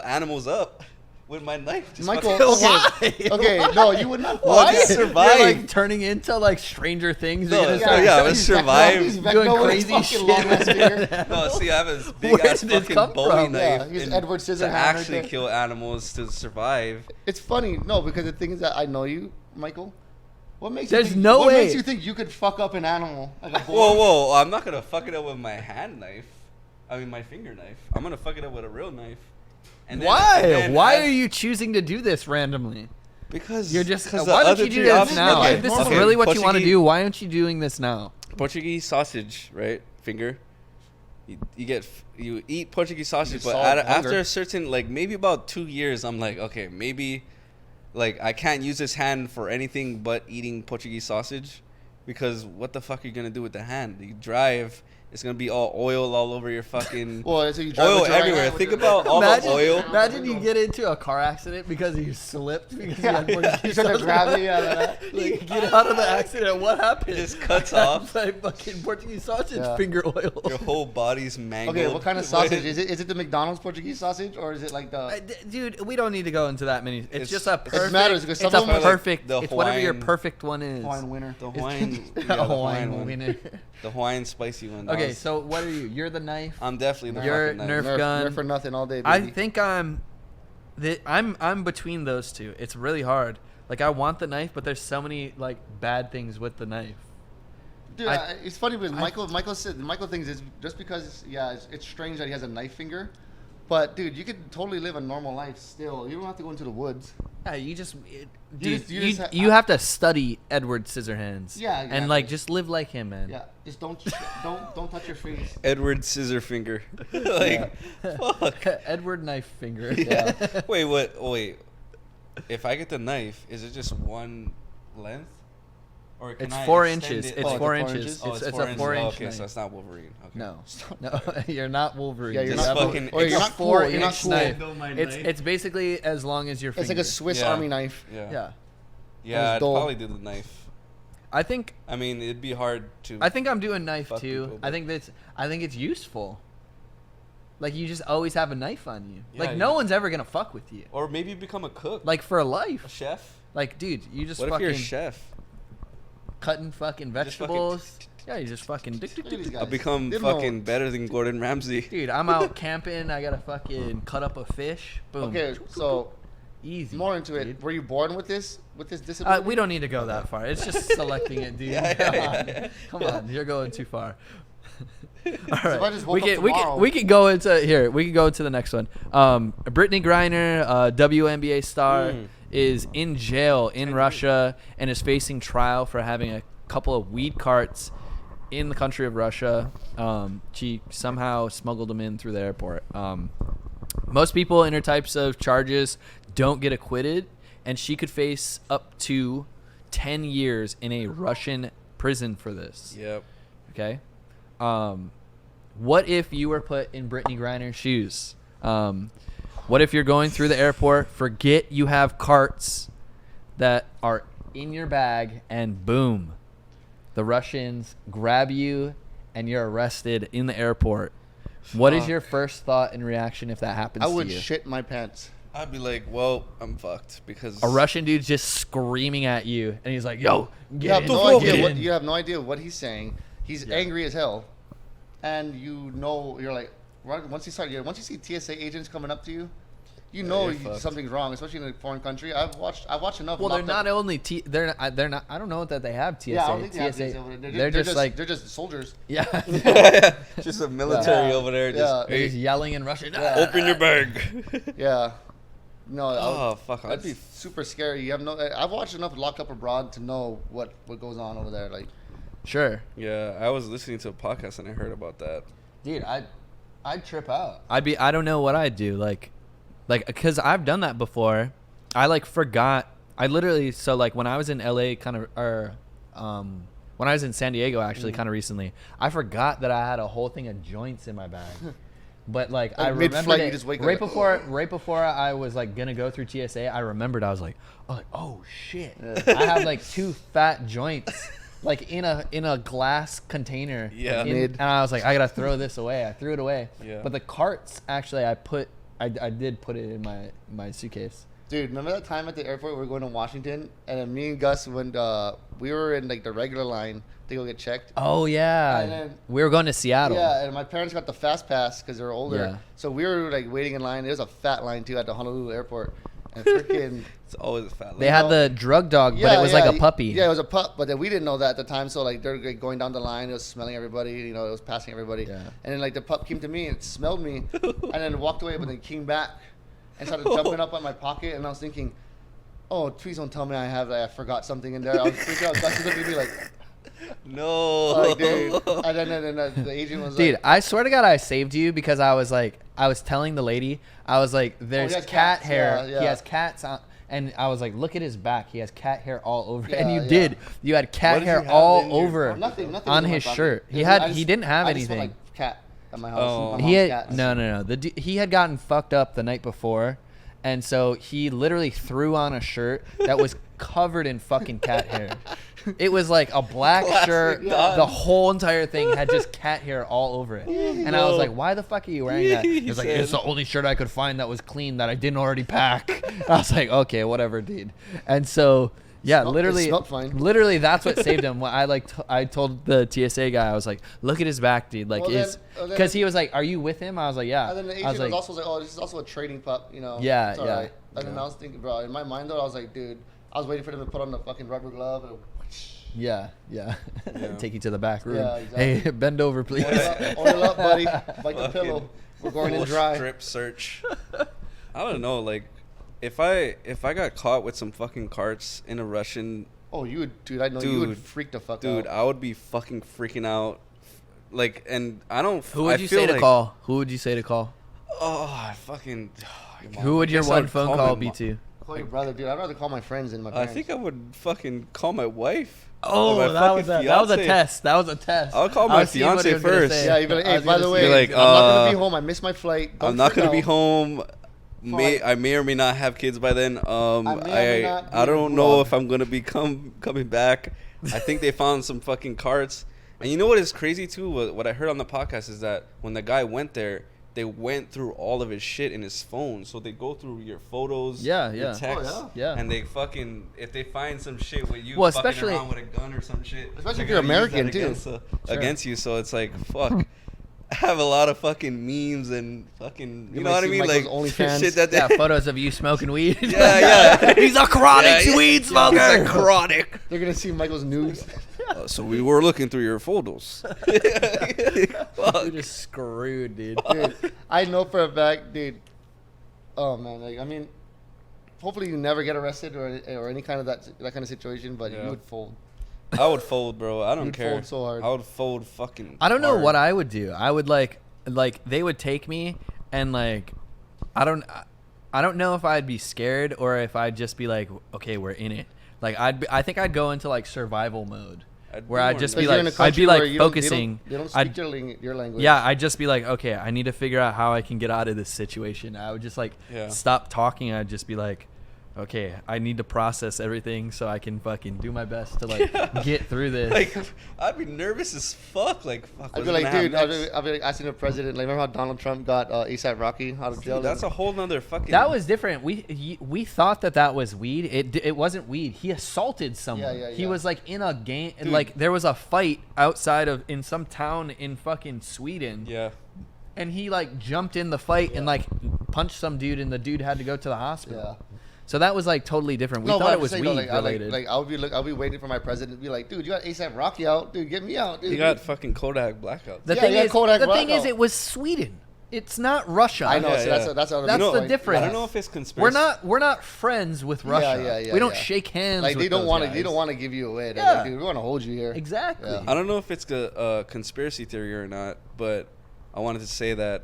animals up with my knife. Just Michael, fucking- okay, no, you would not. Why? Okay. Survive. You're like turning into like Stranger Things. No, You're gonna yeah, start- yeah, let's He's survive. Vecna, he's Doing Vecna with his crazy fucking shit. long-ass finger. No, see, I have a big Where ass did this fucking come Bowie from? knife. Yeah, he's and Edward to Scissorhand right actually there. kill animals to survive. It's funny, no, because the thing is that I know you, Michael. What makes There's you think, no what way. makes you think you could fuck up an animal like a boar? Whoa, I'm not gonna fuck it up with my hand knife. I mean, my finger knife. I'm gonna fuck it up with a real knife. And then- Why? and then Why as- are you choosing to do this randomly? Because You're just. because Why the don't other you do three this options- now? okay, If this is okay, really what you want to Portuguese- do, why aren't you doing this now? Portuguese sausage, right? Finger. You eat Portuguese sausage, but solve after hunger. a certain, like, maybe about 2 years, I'm like, okay, maybe, like, I can't use this hand for anything but eating Portuguese sausage, because what the fuck are you gonna do with the hand? You drive, It's gonna be all oil all over your fucking Well, so you drive oil with your right everywhere. hand with Think your- about all Imagine, the oil. imagine you get into a car accident because you slipped because you had You Portuguese trying to sausage. grab me out of that. You get out of the accident. What happened? It just cuts off. Like fucking Portuguese sausage Yeah. finger oil. Your whole body's mangled. Okay, what kind of sausage is it? Is it the McDonald's Portuguese sausage or is it like the? Dude, we don't need to go into that many. It's just a it perfect. matters because It's some of a them are like perfect. the It's whatever your Hawaiian- perfect one is. Hawaiian winner. The Hawaiian, A the Hawaiian one. winner. The Hawaiian spicy one. Okay, so what are you? You're the knife. I'm definitely the You're fucking knife. Nerf gun. Nerf for nothing all day, baby. I think I'm between those two. It's really hard. Like I want the knife, but there's so many like bad things with the knife. Dude, it's funny because Michael thinks it's just because it's strange that he has a knife finger, but dude, you could totally live a normal life still. You don't have to go into the woods. Yeah, you just, You have to study Edward Scissorhands. Yeah, and exactly. like just live like him, man. Yeah, just don't touch your face. Edward Scissorfinger. Like, fuck. Edward Knife Finger. Yeah. Wait, what? Wait. If I get the knife, is it just one length? Or can It's I 4 extend inches. it? It's Oh, 4 it's 4 inches. inches? Oh, It's, it's it's 4 a inches. 4 Oh, inch okay, knife. so it's not Wolverine. Okay. No, no, you're not Wolverine. Yeah, you're dude. Just not That's fucking- a- cool. Or it's you're a not cool. 4 You're not inch cool. knife. Though my It's knife. it's basically as long as your It's finger. like a Swiss Yeah. Army knife. Yeah. Yeah, Yeah, I'd dull. probably do the knife. I think I mean, it'd be hard to. I'm doing knife Fuck too. people, I but- think it's useful. Like you just always have a knife on you. Yeah, Like no you- one's ever gonna fuck with you. Or maybe become a cook. Like for a life. chef. Like dude, you just What if fucking you're a chef? cutting fucking just fucking- vegetables. Yeah, you just fucking. Look at these I'll guys. become They don't know- fucking better than Gordon Ramsay. Dude, I'm out camping. I gotta fucking cut up a fish. Boom. Okay, so Easy. more into it. dude. Were you born with this disability? We don't need to go that far. It's just selecting it, dude. Yeah, Come yeah, on. yeah. Come on, you're going too far. All if I right, just woke up tomorrow- we can go into here. We can go into the next one. Brittany Griner, WNBA star, is in jail in Russia and is facing trial for having a couple of weed carts in the country of Russia. She somehow smuggled them in through the airport. Most people in her types of charges don't get acquitted, and she could face up to 10 years in a Russian prison for this. Yep. Okay. What if you were put in Brittany Griner's shoes? What if you're going through the airport, forget you have carts that are in your bag, and boom, the Russians grab you and you're arrested in the airport? What is Fuck. your first thought and reaction if that happens I to would you? shit my pants. I'd be like, well, I'm fucked because A Russian dude's just screaming at you, and he's like, "Yo, You get have in, no get idea. in." You have no idea what he's saying. He's Yeah. angry as hell, and you're like, once you see TSA agents coming up to you, you know you're fucked. something's wrong, especially in a foreign country. I've watched enough. Well, they're locked not up- only they're not. I don't know that they have TSA. Yeah, I don't think they have TSA. TSA over there. They're just like they're just soldiers. yeah. just a military Yeah. over there. Yeah. Just, They're hey, just yelling in Russian. Yeah. open your bag. Yeah. No. Oh fuck! I'd That's be super scary. You have no. I've watched enough Locked Up Abroad to know what goes on over there. Like, Sure, Yeah, I was listening to a podcast and I heard about that. dude. I'd trip out. I don't know what I'd do. Like, because I've done that before. I like forgot. I literally when I was in LA, when I was in San Diego, actually, kind of recently, I forgot that I had a whole thing of joints in my bag. But like I remembered mid-flight, you it just wake up right like, before I was like gonna go through TSA. I remembered I was like, oh shit, I have like 2 fat joints like in a glass container. Yeah. And I was like, I gotta throw this away. I threw it away. Yeah. But the carts actually, I did put it in my suitcase. dude, remember that time at the airport we were going to Washington, and then me and Gus went. We were in like the regular line to go get checked. Oh yeah, And then- we were going to Seattle. Yeah, and my parents got the fast pass because they were older. Yeah. So we were like waiting in line. There was a fat line too at the Honolulu airport, and freaking. It's always a fat. They had the drug dog, but it was like a puppy. Yeah, it was a pup, but then we didn't know that at the time. So like they're like, going down the line, it was smelling everybody. You know, it was passing everybody. Yeah. And then like the pup came to me and it smelled me, and then walked away, but then came back and started jumping up on my pocket, and I was thinking, oh, please don't tell me I forgot something in there. I was freaking out. Gus was looking at me like, No. like, dude. And then the agent was Dude, like, I swear to God, I saved you because I was telling the lady, I was like, there's he has cat cats. hair. Yeah, yeah. He has cats on. And I was like, look at his back. He has cat hair all over it. Yeah, And you yeah. did. You had cat What did hair you have all in your- over Nothing on in my his pocket. shirt. It was- He didn't have I just smelled anything. like cat at my house. Oh. My He mom's had, cat. no. He had gotten fucked up the night before, and so he literally threw on a shirt that was covered in fucking cat hair. It was like a black shirt. Don. The whole entire thing had just cat hair all over it. And I was like, why the fuck are you wearing that? He was like, it's the only shirt I could find that was clean that I didn't already pack. I was like, okay, whatever, dude. And so, yeah, It literally, smelled fine. that's what saved him. When I told the TSA guy, I was like, look at his back, dude. Like, Well, it's then- because he was like, are you with him? I was like, yeah. And then the I agent was was like, also like, oh, this is also a trading pup, you know. Yeah, it's all yeah. right. And then I was thinking, bro, in my mind though, I was like, dude, I was waiting for them to put on the fucking rubber glove and yeah. Take you to the back room. Yeah, exactly. Hey, bend over, please. oil up, buddy. Bite the Fucking pillow. We're going in full dry. strip search. I don't know, like if I got caught with some fucking carts in a Russian, Oh, you would, dude. I know you would freak the fuck dude, out. I would be fucking freaking out. Like, and I don't. Who would I you feel say to like- call? Who would you say to call? Oh, I fucking. Who would your guess I one would phone call call my be mo- to? Call your brother, dude. I'd rather call my friends than my I parents. think I would fucking call my wife. Oh, Or my that was fucking that was a fiance. test. That was a test. I'll call I my was seeing what he fiance was gonna first. say. Yeah, you'd be like, I hey, was by gonna the say- way, Be like, I'm not gonna be home. I missed my flight. Don't I'm not freak gonna be out. home. Fine. I may or may not have kids by then. may or may not I be a don't know vlog. if I'm gonna be coming back. I think they found some fucking carts. And you know what is crazy too? What I heard on the podcast is that when the guy went there, they went through all of his shit in his phone. So they go through your photos, Yeah, your yeah. texts, Oh, yeah. and they fucking, if they find some shit with you Well, fucking especially- around with a gun or some shit, Especially they're if you're gonna use that American, too. against, Sure. against you. So it's like, fuck. I have a lot of fucking memes and fucking, you know might what I see mean? Michael's Like OnlyFans. shit that they, Yeah, photos of you smoking weed. yeah. He's a chronic Yeah, weed smoker. He's a chronic. They're gonna see Michael's nudes. So we were looking through your photos. You're just screwed, dude. Dude, I know for a fact, dude. Oh man, like I mean, hopefully you never get arrested or any kind of that kind of situation, but Yeah. you would fold. I would fold, bro. I don't You'd care. fold so hard. I would fold fucking. I don't know hard. what I would do. I would like they would take me and like I don't know if I'd be scared or if I'd just be like, okay, we're in it. Like I think I'd go into like survival mode I'd where be I'd more just Because be you're in a like I'd be country where like you don't- focusing. They don't I'd- speak your language. Yeah, I'd just be like, okay, I need to figure out how I can get out of this situation. I would just like Yeah. stop talking. I'd just be like, okay, I need to process everything so I can fucking do my best to like get through this. Like, I'd be nervous as fuck. Like, fuck. I'd what's be like, gonna dude, happen I'd next? be like asking the president, like, remember how Donald Trump got ASAP Rocky out of jail? Dude, that's a whole nother fucking. That was different. We thought that was weed. It wasn't weed. He assaulted someone. Yeah, He yeah. was like in a game. Dude. Like there was a fight outside of in some town in fucking Sweden. Yeah. And he like jumped in the fight and like punched some dude, and the dude had to go to the hospital. Yeah. So that was like totally different. We No, thought but it I'm was saying, weed though, like, related. Like I'll be waiting for my president to be like, dude, you got ASAP Rocky out, dude, get me out, dude. You got fucking Kodak blackouts. the yeah, thing yeah, is, Kodak the thing is, blackout. it was Sweden. It's not Russia. I know, Yeah, so yeah. that's the other That's point. the difference. I don't know if it's conspiracy. We're not friends with Russia. yeah, we don't yeah. shake hands. Like with they don't those want to, guys. they don't want to give you away. They're Yeah. like, dude, we want to hold you here. Exactly. Yeah. I don't know if it's a conspiracy theory or not, but I wanted to say that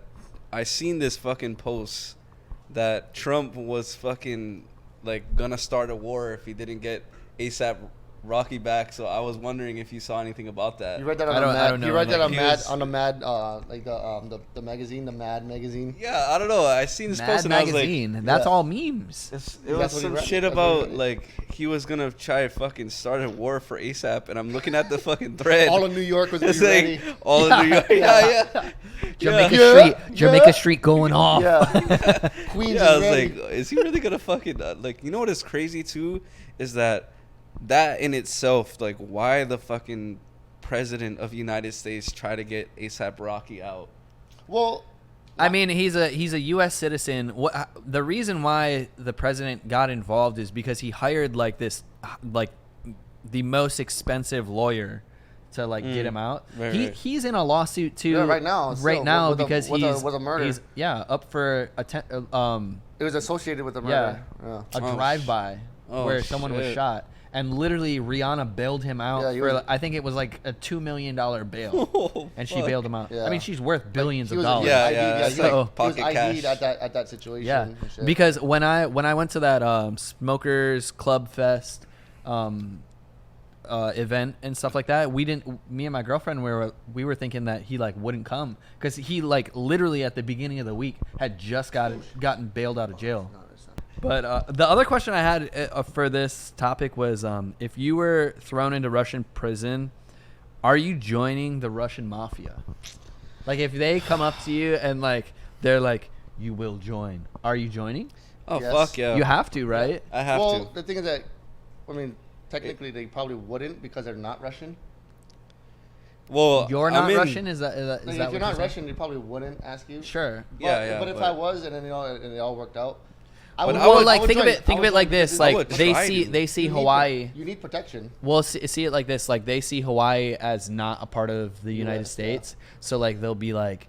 I seen this fucking post that Trump was fucking like gonna start a war if he didn't get ASAP Rocky back. So I was wondering if you saw anything about that. You read that I on don't- the I Mad. don't You know. read that Like, on he Mad was- on the Mad like the magazine, the Mad magazine. Yeah, I don't know. I seen this Mad post and I was like, magazine. That's Yeah. all memes. it That's was what he some read. shit That's what he about read. like he was gonna try to fucking start a war for ASAP, and I'm looking at the fucking thread. All of New York was gonna It's be like ready. all of New York. Yeah. Jamaica Yeah. Street. Yeah. Jamaica Street going off. Yeah, Queens Yeah, I is was ready. like, is he really gonna fucking like? You know what is crazy too is that in itself, like, why the fucking president of the United States try to get ASAP Rocky out? Well, I mean, he's a U.S. citizen. The reason why the president got involved is because he hired like the most expensive lawyer to like get him out. Right, right. He's in a lawsuit too. Yeah, right now, Right still, now with a- because with a- he's with a murder. He's up for it was associated with the yeah murder. Yeah. a Oh, drive-by oh, where someone was shit. shot. and literally Rihanna bailed him out Yeah, he for was- I think it was like a $2 million bail, Oh, and she fuck. bailed him out. Yeah. I mean, she's worth billions He of was- dollars. Yeah, ID'd, yeah, it's he like was pocket ID'd cash. at that situation. Yeah, and shit. because when I went to that Smokers Club Fest event and stuff like that, me and my girlfriend we were thinking that he like wouldn't come because he like literally at the beginning of the week had just gotten bailed out of jail. But the other question I had for this topic was if you were thrown into Russian prison, are you joining the Russian mafia? Like if they come up to you and like they're like, you will join, are you joining? Oh, Yes. fuck yeah. You have to, right? I have well, to. the thing is that, I mean, technically they probably wouldn't because they're not Russian. Well, You're not I'm in- Russian? Is that Like, what if you're you're not saying? Russian, they probably wouldn't ask you. Sure. But, Yeah, but if but- I was, and then and it all worked out, I But would. I would- Well, like I would think of join. it. Think I of would it like join this. because I Like would they try see to. they see you need Hawaii. you need protection. Well, see it like this. Like they see Hawaii as not a part of the United Yeah. States, so like they'll be like,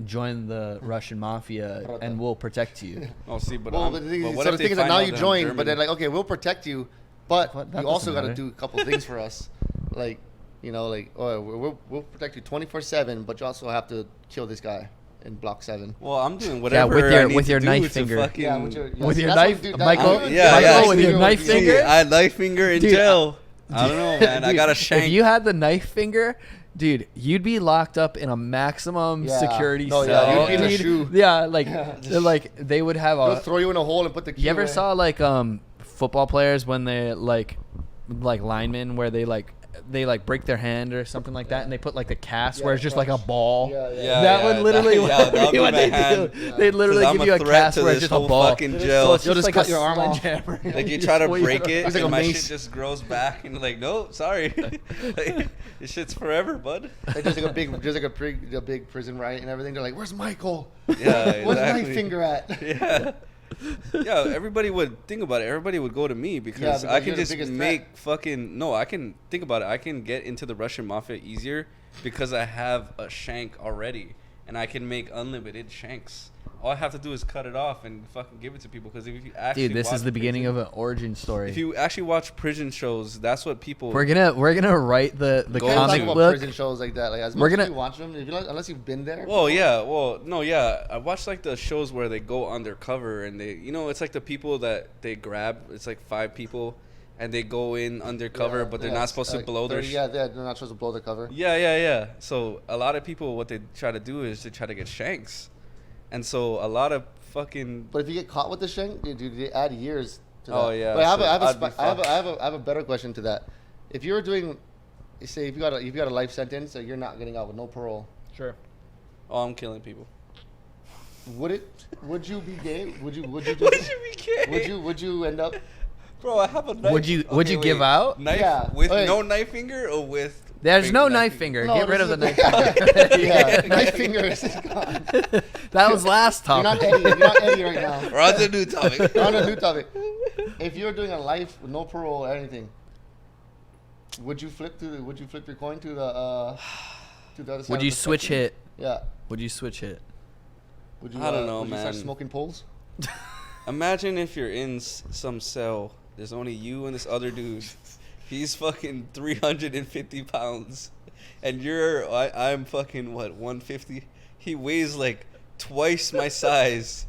join the Russian mafia and we'll protect you. Oh, see, but Well, I'm, the thing, but what so if the they thing is that find now out you that I'm join, German? but they're like, okay, we'll protect you, but What? That you also doesn't got to matter. do a couple things for us, like, you know, like, oh, we'll protect you 24/7, but you also have to kill this guy in block 7. Well, I'm doing whatever with your- I need with to your do knife to finger. fucking- Yeah, With your that's knife, what- dude, Michael. that- Yeah, Michael, yeah. with your knife See, finger. I had knife finger in Dude, jail. I don't know, man. I Dude, got a shank. If you had the knife finger, dude, you'd be locked up in a maximum Yeah. security No, yeah, cell. you'd be in a dude. shoe. Yeah, like Yeah. they're like they would have They'll a. throw you in a hole and put the key You ever away. saw like football players when they like linemen where they break their hand or something like that and they put like the cast Yeah, where it's just like a crunch. ball. Yeah, yeah. Yeah, That would literally that'll be what my they hand. do. They'd literally 'Cause give I'm you a a threat cast to where it's this just a whole ball. fucking So jail. it's You'll just like cut a your arm off. sledgehammer. Like you Just try to pull you break out. it, It's like and a my mace. shit just grows back, and like, no, sorry, like, this shit's forever, bud. Like, there's like a big prison riot and everything. They're like, "Where's Michael? Yeah, Where's exactly. knife finger at?" Yeah. Yeah, everybody would think about it. Everybody would go to me because because I you're can the just biggest make fucking no. I can think about it. I can get into the Russian mafia easier because I have a shank already, and I can make unlimited shanks. All I have to do is cut it off and fucking give it to people. Because if you actually Dude, this watch is the beginning prison- of an origin story. If you actually watch prison shows, that's what people. We're gonna write the Go Don't comic talk about book. prison shows like that. Like, as We're much gonna- as you watch them, if you unless you've been there. Well, yeah. Well, no, yeah. I watched like the shows where they go undercover and they, it's like the people that they grab. It's like 5 people, and they go in undercover, Yeah, but they're yeah, not supposed to like blow their. 30, yeah, they're not supposed to blow their cover. Yeah. So a lot of people, what they try to do is they try to get shanks, and so a lot of fucking. But if you get caught with the shank, dude, they add years to that. Oh, yeah, But I have, so a, I, have a I'd be spe- I, have a, fucked. I have a better question to that. If you were doing, say, if you got a life sentence, so you're not getting out with no parole, Sure. Oh, I'm killing people. would you be gay? Would you just, Would you be gay? would you end up? Bro, I have a knife. Would you give wait. out? Knife Yeah. with Okay. no knife finger or with? There's big no knife finger. No, Get rid this of the is knife a- finger. yeah, knife finger is gone. That was last You're not topic. Eddie. You're not Eddie right now. We're on to a new topic. We're on a new topic. If you're doing a life with no parole or anything, would you flip your coin to the other side? Would of you the switch spectrum? hit? Yeah. Would you switch hit? Would you? I don't know, would you start man. smoking poles? Imagine if you're in some cell. There's only you and this other dude. He's fucking 350 pounds, and I'm fucking what 150. He weighs like twice my size.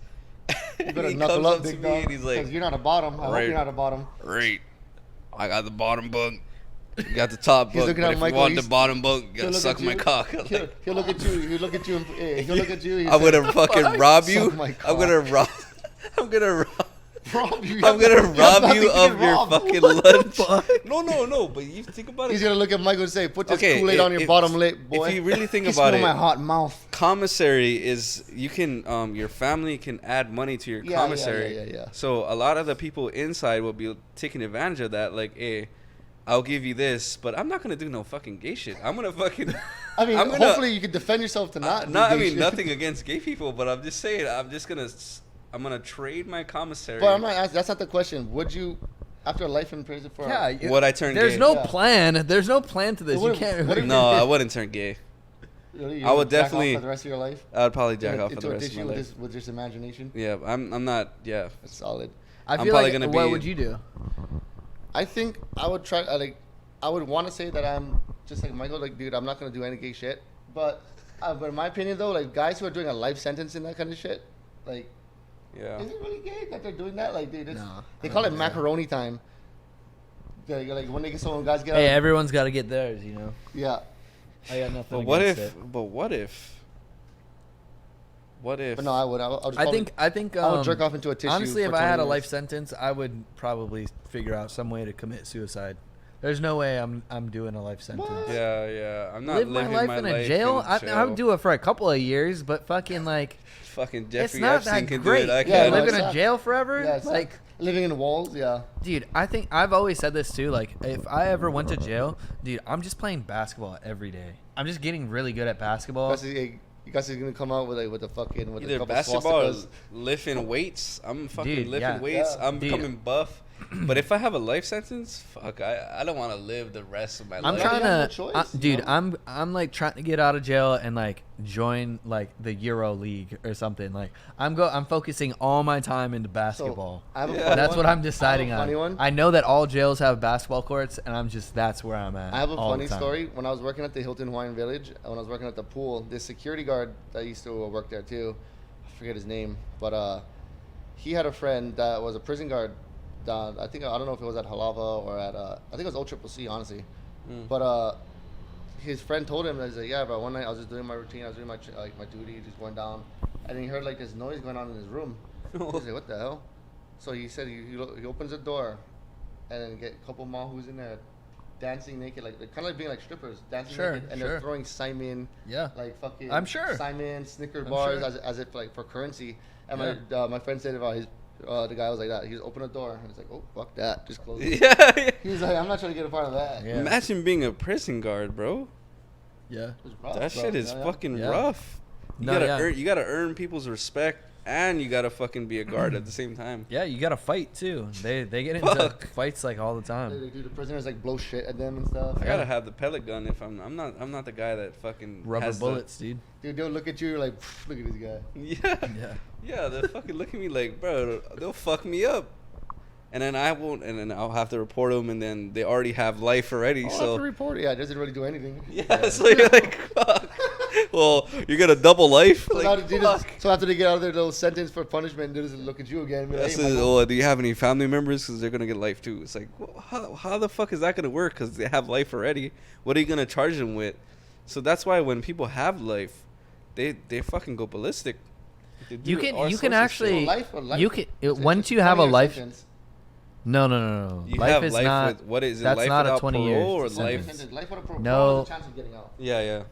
You better he knuckle comes up, up to big me dog. and he's like, Because you're not a bottom. I hope Right. you're not a bottom. "Great, I got the bottom bunk. You got the top He's bunk. looking But at if Michael, you want he's- the bottom bunk, you He'll gotta look suck at my you- cock." I'm He'll, like, he'll look at you. He'll look at you. He'll look at you. I'm gonna fucking rob you. Suck my I'm cock. gonna rob. I'm gonna rob. rob you. I'm gonna rob you of your robbed. fucking What lunch. the fuck? No. But you think about it. He's gonna look at Michael and say, "Put this Okay, Kool-Aid on your if- bottom lip, boy." If you really think You about smell it, my hot mouth. commissary is you can your family can add money to your Yeah, commissary. yeah. So a lot of the people inside will be taking advantage of that. Like, hey, I'll give you this, but I'm not gonna do no fucking gay shit. I'm gonna fucking. I mean, I'm gonna- hopefully you can defend yourself to not. do I gay mean, shit. nothing against gay people, but I'm just saying. I'm gonna trade my commissary. But I'm not asking. That's not the question. Would you, after a life in prison for? Yeah. Would I turn There's gay? no Yeah. plan. There's no plan to this. You What if- can't. what if- No, I wouldn't turn gay. Really, I would jack off definitely- for the rest of your life. I would probably jack off for Into the a rest of tissue my with life. with just imagination. Yeah, I'm not. Yeah. That's solid. I I'm feel probably like. gonna What be- would you do? I think I would try. I would want to say that I'm just like Michael. Like, dude, I'm not gonna do any gay shit. But in my opinion, though, like guys who are doing a life sentence in that kind of shit, like, Yeah. is it really gay that they're doing that? Like, dude, No, they call it macaroni time. Like when they get someone guys get. Hey, out, everyone's got to get theirs, you know. yeah. I got nothing. But what against if? it. But what if? What if? But no, I would. I'll just I think. I would jerk off into a tissue. Honestly, for if I had 20 a minutes. life sentence, I would probably figure out some way to commit suicide. There's no way I'm doing a life sentence. What? Yeah. I'm not Live my living life my in a life jail. in I would do it for a couple of years, but fucking like, Fucking it's Jeffrey not Epstein that can great. do it. I Yeah, can't. no, live in it's a not. jail forever. Yeah, it's like, living in walls. Yeah. dude, I think I've always said this too. Like, if I ever went to jail, dude, I'm just playing basketball every day. I'm just getting really good at basketball. You guys are gonna come out with a fucking with a Either couple basketball or swastikas. lifting weights. I'm fucking Dude, lifting yeah. weights. Yeah. I'm Dude. becoming buff. But if I have a life sentence, fuck, I don't want to live the rest of my I'm life. trying trying you to, have no choice, dude. you know? I'm like trying to get out of jail and like join like the Euro League or something. Like I'm focusing all my time into basketball. I have a Yeah. funny That's one. what I'm I deciding have a funny on. one. I know that all jails have basketball courts, and that's where I'm at. I have a all the funny time. story. When I was working at the Hilton Hawaiian Village, when I was working at the pool, this security guard that used to work there too, I forget his name, but he had a friend that was a prison guard. I don't know if it was at Halava or at I think it was OCCC, honestly. But his friend told him, he's like, yeah, bro, one night I was just doing my routine, I was doing my my duty, just going down, and then he heard like this noise going on in his room. He's like, what the hell? So he said he opens the door, and then get a couple mahous in there, dancing naked, like they're kind of like being like strippers, dancing Sure, naked, and sure. they're throwing Simon, Yeah. like fucking, I'm sure. Simon, Snicker I'm bars sure. as if like for currency. And Yeah. my friend said about his the guy was like that. He just opened the door and he's like, oh fuck that, just close it. Yeah. He was like, I'm not trying to get a part of that. Yeah. Imagine being a prison guard, bro. Yeah. It was rough, That bro. shit is Yeah, yeah. fucking Yeah. rough. You No, gotta yeah. earn. You gotta earn people's respect, and you gotta fucking be a guard at the same time. Yeah, you got to fight too. They get into Fuck. fights like all the They time. do the prisoners like blow shit at them and stuff. I gotta have the pellet gun if I'm not the guy that fucking Rubber has bullets, dude. Dude, they'll look at you like, look at this guy. Yeah. Yeah. Yeah, they'll fucking look at me like, bro, they'll fuck me up. And then I'll have to report them, and then they already have life already. Oh, I have So to report it. Yeah, it doesn't really do anything. yeah, so you're like, fuck. Well, you're gonna double life. So, Like, fuck. so after they get out of their little sentence for punishment, they just look at you again and be like, That's hey, it. Michael. Oh, do you have any family members? Because they're gonna get life too. It's like, well, how the fuck is that gonna work? Because they have life already. What are you gonna charge them with? So that's why when people have life, they fucking go ballistic. They do You all can sorts of actually shit. Life or life? you can It's once you 20 have a year life. sentence. No. You Life have is life not. with what is it? that's Life not a without 20 parole years or sentence. life? Life with a parole. No. There's a chance of getting out. Yeah.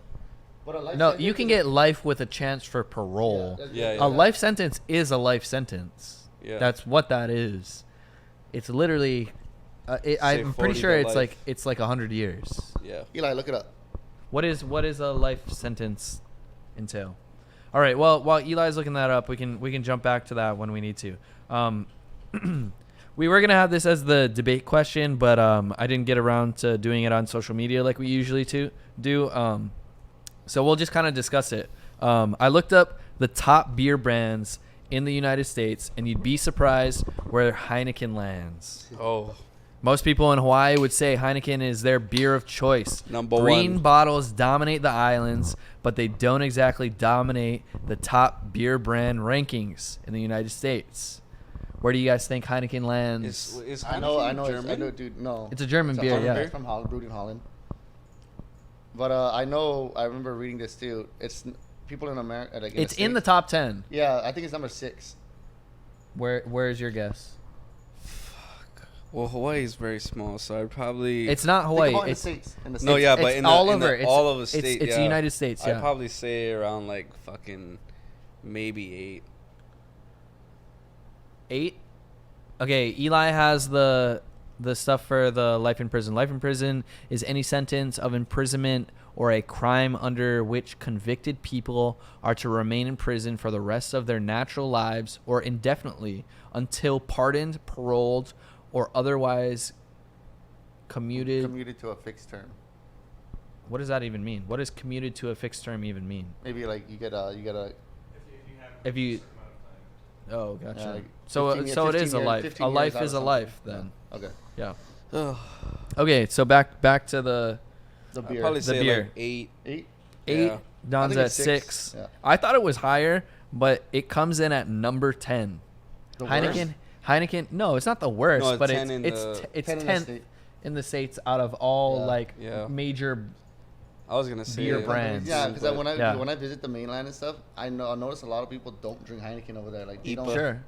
But a life No, sentence you can is- get life with a chance for parole. Yeah, A life sentence is a life sentence. Yeah. That's what that is. It's literally. I'm pretty 40 sure to it's like 100 years. Yeah. Eli, look it up. What is a life sentence entail? All right. Well, while Eli's looking that up, we can jump back to that when we need to. We were gonna have this as the debate question, but I didn't get around to doing it on social media like we usually do. So we'll just kind of discuss it. I looked up the top beer brands in the United States, and you'd be surprised where Heineken lands. Oh. Most people in Hawaii would say Heineken is their beer of choice. Number Green one. bottles dominate the islands, but they don't exactly dominate the top beer brand rankings in the United States. Where do you guys think Heineken lands? Is I know, German? dude. No, It's a German beer, Holland yeah. beer. It's from Holland, brewed in Holland. But I remember reading this too. It's people in America. Like It's in the States. top 10. Yeah, I think it's number 6. Where's your guess? Well, Hawaii is very small, so I'd probably. It's not Think Hawaii. about in the It's States. In the No, States. yeah, but it's in all the, over. in the, all of the state, It's yeah. the United States. Yeah. I'd probably say around like fucking maybe 8. 8. Okay, Eli has the stuff for the life in prison. Life in prison is any sentence of imprisonment or a crime under which convicted people are to remain in prison for the rest of their natural lives or indefinitely until pardoned, paroled, or otherwise commuted. to a fixed term. What does that even mean? What does commuted to a fixed term even mean? Maybe like you get a If you Oh, gotcha. like So 15 so it 15 is a years- life. 15 A years life out or is a something. life then. Okay. Yeah. Okay, so back to the The I'd beer. probably The say beer. like 8. 8. 8. Yeah. Don's I think at it's 6. Yeah. I thought it was higher, but it comes in at number 10. The Heineken. worst? Heineken. No, it's not the worst, No, it's but 10 in it's the- it's 10 in the 10th state. in the states out of all Yeah. like Yeah. major. I was gonna say Beer brands. Yeah, because but- when I visit the mainland and stuff, I notice a lot of people don't drink Heineken over there. Like they don't. Sure.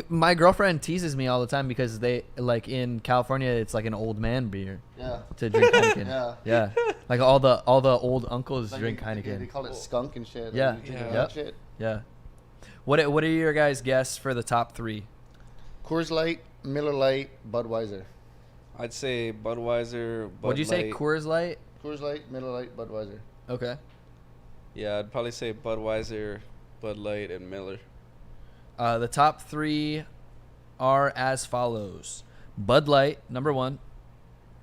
My girlfriend teases me all the time because they like in California it's like an old man beer Yeah. to drink Heineken. Yeah. Yeah. Like all the old uncles Like drink they Heineken. call it skunk and shit. Like, Yeah. you drink Yeah. that Yep. shit. Yeah. What are your guys' guess for the top 3? Coors Light, Miller Light, Budweiser. I'd say Budweiser. Bud What'd you say? Light. Coors Light? Coors Light, Miller Light, Budweiser. Okay. Yeah, I'd probably say Budweiser, Bud Light, and Miller. The top 3 are as follows: Bud Light, number 1;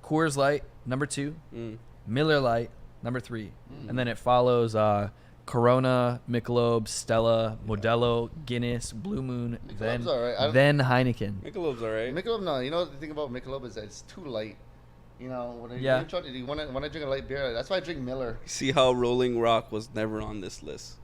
Coors Light, number 2; Mm. Miller Light, number 3, and then it follows Corona, Michelob, Stella, Modelo, Guinness, Blue Moon, Michelob's alright. then Heineken. Michelob's alright. Michelob, no. You know the thing about Michelob is that it's too light. You know, when Yeah. when I drink a light beer, that's why I drink Miller. See how Rolling Rock was never on this list.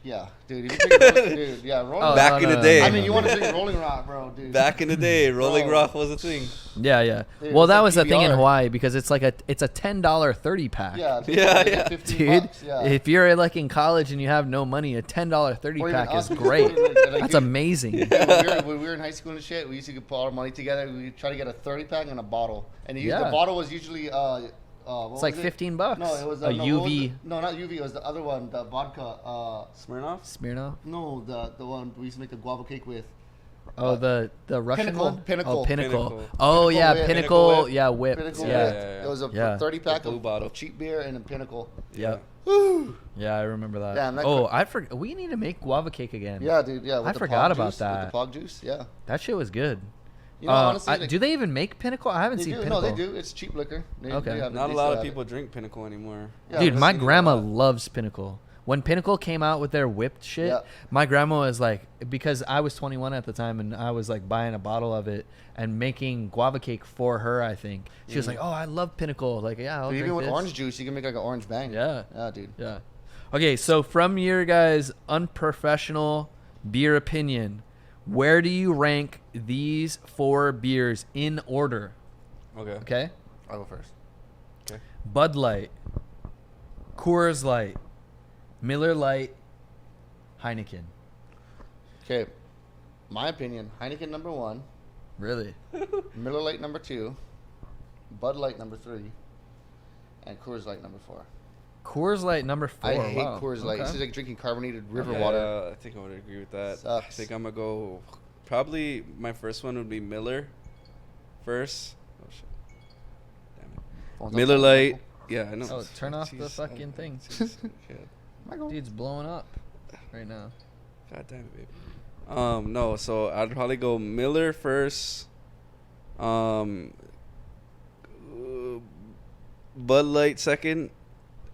Yeah, dude. If you drink dude, yeah, Rolling Oh, Rock. Back in the day. I mean, you want to drink Rolling Rock, bro, dude. Back in the day, Rolling Bro. Rock was a thing. Yeah, yeah. Dude, Well, it's that like was the thing in PBR. Hawaii because it's like it's a $10 30 pack. Yeah, Yeah. 15 Dude, bucks, yeah. if you're like in college and you have no money, a $10 30 Or even pack is us, we great. used to go to, like, That's dude, amazing. when we were in high school and shit, we used to put all our money together. We try to get a 30 pack and a bottle, and Yeah. the bottle was usually what It's like was it? $15. No, it was a no, what was UV it? No, not UV. It was the other one, the vodka. Smirnoff? Smirnoff. No, the one we used to make the guava cake with. Oh, the Russian Pinnacle, one. Pinnacle. Oh, Pinnacle. Pinnacle. Oh Pinnacle yeah, whip. Pinnacle. Pinnacle whip. Yeah, whipped. Pinnacle yeah. whip. Yeah. It was a Yeah. 30 pack The blue of bottle. cheap beer and a Pinnacle. Yep. Woo. Yeah, I remember that. Damn, that oh, I forgot. We need to make guava cake again. Yeah, dude. Yeah, with I the forgot pog about juice, that. With the pog juice, yeah. That shit was good. You know, honestly, like, do they even make Pinnacle? I haven't they seen do. Pinnacle. No, they do. It's cheap liquor. Okay. have it. Not a They lot still of have people it. drink Pinnacle anymore. Yeah, Dude, I've my seen it a grandma lot. loves Pinnacle. When Pinnacle came out with their whipped shit, Yeah. my grandma was like, because I was 21 at the time and I was like buying a bottle of it and making guava cake for her, I think. She was like, oh, I love Pinnacle. Like, yeah, I'll Dude, drink even with this. orange juice, you can make like an orange bang. Yeah. Yeah, dude. Yeah. Okay, so from your guys' unprofessional beer opinion, where do you rank these 4 beers in order? Okay. Okay? I'll go first. Bud Light, Coors Light, Miller Light, Heineken. Okay. My opinion, Heineken number 1, Really? Miller Lite number 2, Bud Light number 3, and Coors Light number 4. Coors Light number 4. I hate wow. Coors Light. Okay. This is like drinking carbonated river Yeah, water. I think I would agree with that. Sucks. I think I'm gonna go. Probably my first one would be Miller. First. Oh shit. Damn it. Phone's Miller on Light. silent. Yeah, I know. Oh, turn off the Jeez, fucking thing. jeez, yeah. Michael. Dude's blowing up right now. God damn it, babe. No, so I'd probably go Miller first. Bud Light second,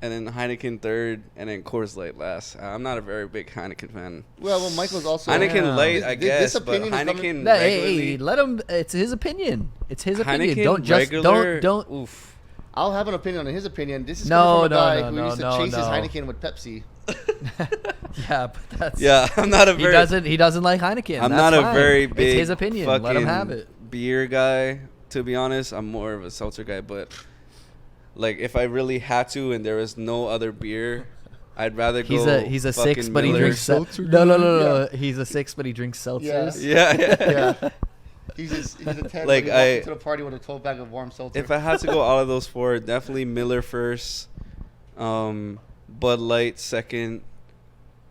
and then Heineken third, and then Coors Light last. I'm not a very big Heineken fan. Well, Michael's also Heineken Yeah. Light, I This guess, but opinion is coming- Heineken Hey, regularly. let him. It's his opinion. It's his opinion. Heineken Don't just regular, don't. Oof. I'll have an opinion on his opinion. This is No, coming from a no, guy no, who no, used to no, chase his no. Heineken with Pepsi. Yeah, but that's. Yeah, I'm not a He very. doesn't. He doesn't like Heineken. I'm That's not a fine. very big. It's his opinion. Let him have fucking it. Beer guy, to be honest. I'm more of a seltzer guy, but like if I really had to and there was no other beer, I'd rather He's go. a 6, fucking but he Miller. drinks. Seltzer No, no, dude. no, no. Yeah. He's a 6, but he drinks seltzers. Yeah, yeah. Yeah. He's a 10 Like, when he walks into the party with a 12 bag of warm seltzer. If I had to go out of those 4, definitely Miller first, Bud Light second,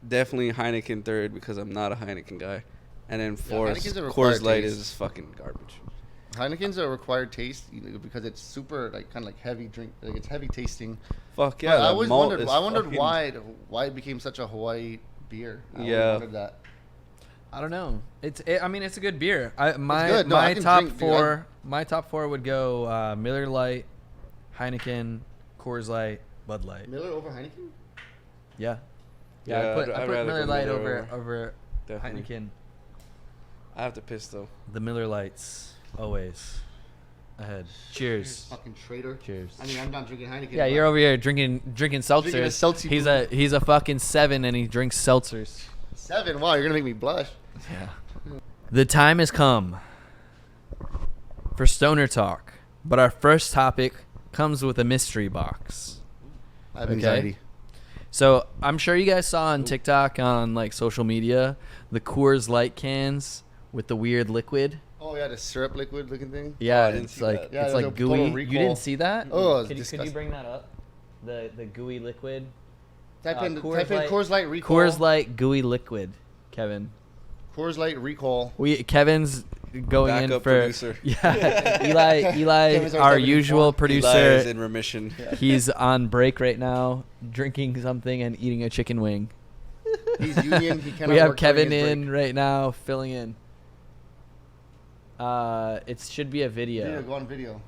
definitely Heineken third because I'm not a Heineken guy, and then fourth, Heineken's a required Coors Light taste. is fucking garbage. Heineken's a required taste because it's super like kind of like heavy drink. Like it's heavy tasting. Fuck yeah! But I the always malt wondered. is I wondered fucking- why it became such a Hawaii beer. I always Yeah. wondered that. I don't know. I mean, it's a good beer. My good. No, I my can top drink, dude. 4. My top 4 would go Miller Lite, Heineken, Coors Light, Bud Light. Miller over Heineken? Yeah. Yeah, I put I'd rather Miller go Lite Miller over Definitely. Heineken. I have to piss though. The Miller Lights always. ahead. Cheers. Fucking traitor. Cheers. I mean, I'm not drinking Heineken. Yeah, but you're over here drinking seltzers. Drinking a seltzy He's a fucking 7 and he drinks seltzers. 7. Wow, you're gonna make me blush. Yeah. The time has come for stoner talk, but our first topic comes with a mystery box. I have anxiety. So I'm sure you guys saw on TikTok, on like social media, the Coors Light cans with the weird liquid. Oh yeah, the syrup liquid looking thing. Yeah, I didn't it's see like that. Yeah, it's the like Total gooey. Recall. You didn't see that? Oh, it's could you disgusting. bring that up? The gooey liquid. Type in Coors Light- Coors Light recall. Coors Light gooey liquid, Kevin. Coors Light recall. Kevin's going in Backup for producer. Yeah. Eli, Kevin's our our deputy usual form. producer. Eli is in remission. He's on break right now, drinking something and eating a chicken wing. He's union. He cannot We have work during Kevin his in break. right now, filling in. It should be a Video, go on video.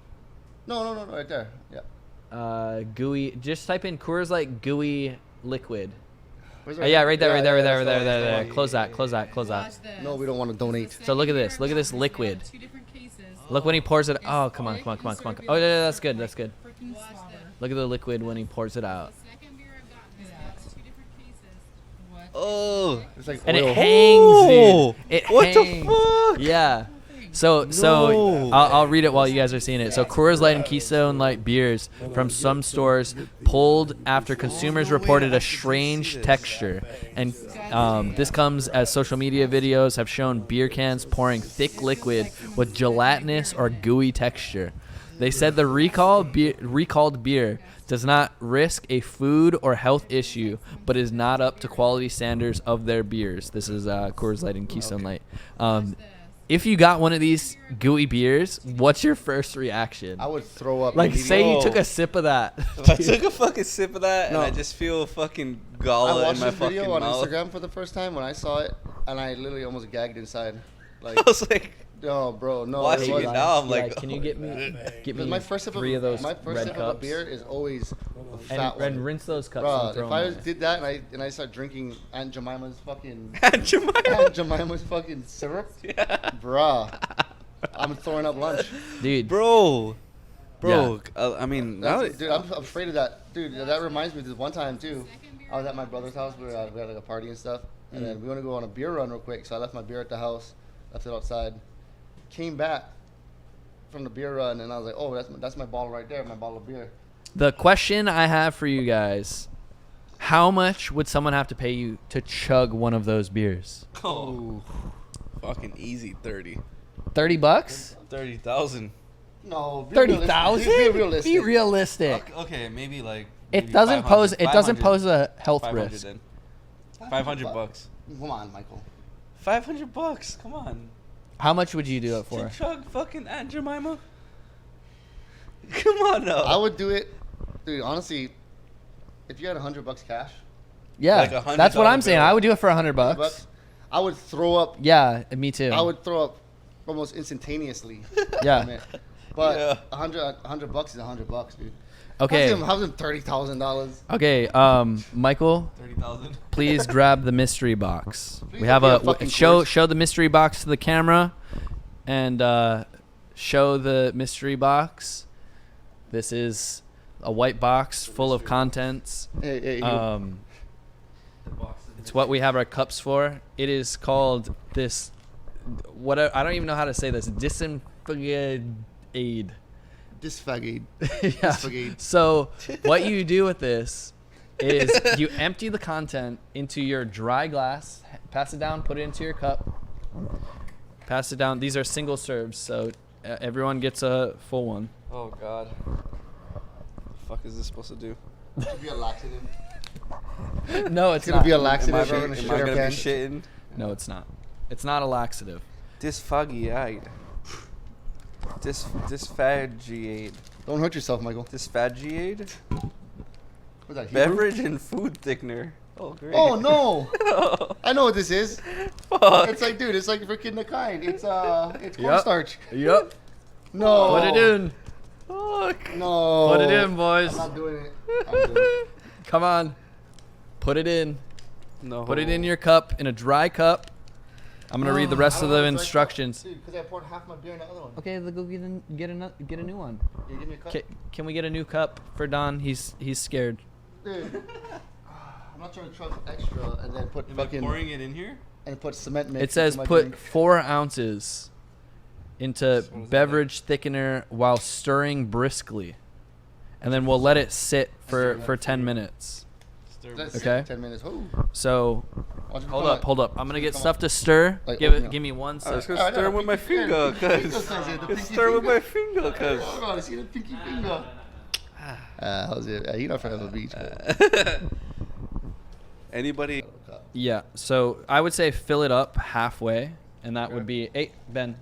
No, right there. Yeah. Gooey. Just type in Coors Light gooey liquid. Where's Oh, yeah, right there. that's the There. one. Close that. No, we don't want to donate. So look at this. Look at this liquid. Two different cases. Look when he pours it. Oh, come on. Oh, yeah, that's good. Freaking slaughter. Look at the liquid when he pours it out. The second beer I've gotten has got two different cases. What? Oh. It's like And oil. it hangs, dude. It What the hangs. fuck? Yeah. So No. I'll read it while you guys are seeing it. So Coors Light and Keystone Light beers from some stores pulled after consumers reported a strange texture, and this comes as social media videos have shown beer cans pouring thick liquid with gelatinous or gooey texture. They said the recalled beer does not risk a food or health issue, but is not up to quality standards of their beers. This is Coors Light and Keystone Light. If you got one of these gooey beers, what's your first reaction? I would throw up. Like, say you Whoa. took a sip of that. If I took a fucking sip of that No. and I just feel fucking I gala in watched my this fucking video on mouth. Instagram for the first time when I saw it, and I literally almost gagged inside. Like, I was like, no, bro, no. Watching it was, it now, I'm Eli, like, can you get me Because my first sip of 3 of those my first red sip cups? of a beer is always a fat and one. rinse those cups Bruh, and throw if them I away. did that and I start drinking Aunt Jemima's fucking Aunt Jemima. Aunt Jemima's fucking syrup, Yeah. bruh, I'm throwing up lunch. Dude, Bro. I mean, now Dude, I'm afraid of that. Dude, that reminds me of this one time too. I was at my brother's house. We had like a party and stuff, and then we want to go on a beer run real quick. So I left my beer at the house, left it outside, came back from the beer run, and I was like, oh, that's my bottle right there, my bottle of beer. the question I have for you guys, how much would someone have to pay you to chug one of those beers? oh, fucking easy 30. $30? 30,000. No, be 30,000? realistic. Be realistic. Be realistic. Okay, maybe like It maybe doesn't 500, pose. It doesn't 500, pose a health 500 risk. then. 500 bucks. Come on, Michael. 500 bucks. Come on. How much would you do it To for? chug fucking Aunt Jemima. Come on now. I would do it, dude. Honestly, if you had $100 cash, Yeah, Like a that's what $100 I'm saying. bill. I would do it for $100 $100, I would throw up. Yeah, me too. I would throw up almost instantaneously. Yeah. Man. But Yeah. $100 bucks is $100, dude. Okay. How's them $30,000? Okay. Michael, 30,000. please grab the mystery box. Please We have don't a be a fucking show. quiz. Show the mystery box to the camera, and show the mystery box. This is a white box full of contents. Hey, It's what we have our cups for. It is called this. What I don't even know how to say this. Disinfected aid. Disfagade. Yeah. Disfagade. So what you do with this is you empty the content into your dry glass, pass it down, put it into your cup, pass it down. These are single serves, so everyone gets a full one. Oh God. The fuck is this supposed to do? Should be a laxative. No, it's It's gonna not. be a Am I laxative. We're gonna, gonna am shit I our gonna be pants. shitting? No, it's not. It's not a laxative. Disfagiate. Dysphagiate. Don't hurt yourself, Michael. Dysphagiate. What's that? Hebrew? Beverage and food thickener. Oh great. Oh no! I know what this is. Fuck. It's like, dude, it's like freaking the kind. It's Yep. cornstarch. Yep. No. Put it in. Fuck. No. Put it in, boys. I'm not doing it. I'm doing it. Come on. Put it in. No. Put it in your cup, in a dry cup. I'm gonna read the rest of the instructions. Dude, because I poured half my beer in the other one. Okay, let's go get a new one. Can you give me a cup? Can we get a new cup for Don? He's scared. Dude, I'm not trying to trust extra and then put fucking pouring it in here? and put cement mix. It says into my put drink. 4 ounces into beverage thickener while stirring briskly, and then we'll let it sit for 10 minutes. That's Okay. 10 minutes. Ooh. So hold up. I'm gonna get stuff to stir. Like Give oatmeal. me 1 I was second. gonna stir with my finger, cuz. Stir with my finger, cuz. Hold on, I see the pinky finger. How's it? You're not from the beach. Anybody? Yeah. So I would say fill it up halfway, and that would be Ben.